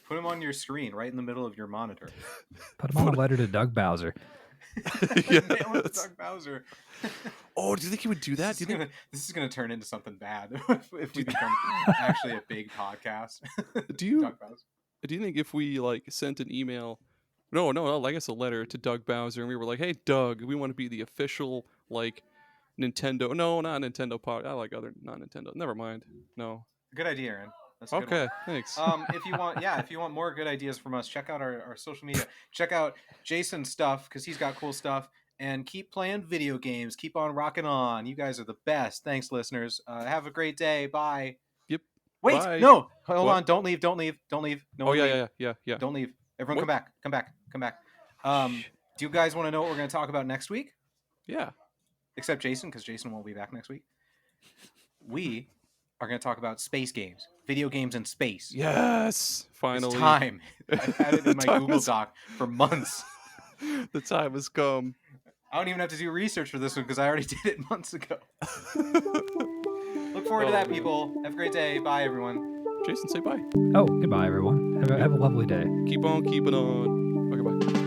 Put them on your screen, right in the middle of your monitor. Put them on a letter to Doug Bowser. Doug Bowser. Oh, do you think he would do that? This is gonna turn into something bad if we become actually a big podcast. Do you think if we like sent an email? No, I guess a letter to Doug Bowser, and we were like, "Hey, Doug, we want to be the official like Nintendo." No, not Nintendo pod. I like other non-Nintendo. Never mind. No. Good idea, Aaron. That's a good okay. one. Thanks. If you want more good ideas from us, check out our social media. Check out Jason's stuff because he's got cool stuff. And keep playing video games. Keep on rocking on. You guys are the best. Thanks, listeners. Have a great day. Bye. Yep. Wait, Bye. no. Hold on. Don't leave. No one leave. Yeah. Don't leave. Everyone come back. Do you guys want to know what we're going to talk about next week? Yeah. Except Jason, because Jason won't be back next week. We are going to talk about space games. Video games in space. Yes. Finally. It's time. I've had it in my Google Doc for months. The time has come. I don't even have to do research for this one because I already did it months ago. Look forward to that, people. Have a great day. Bye, everyone. Jason, say bye. Oh, goodbye, everyone. Have a lovely day. Keep on keeping on. Okay, bye.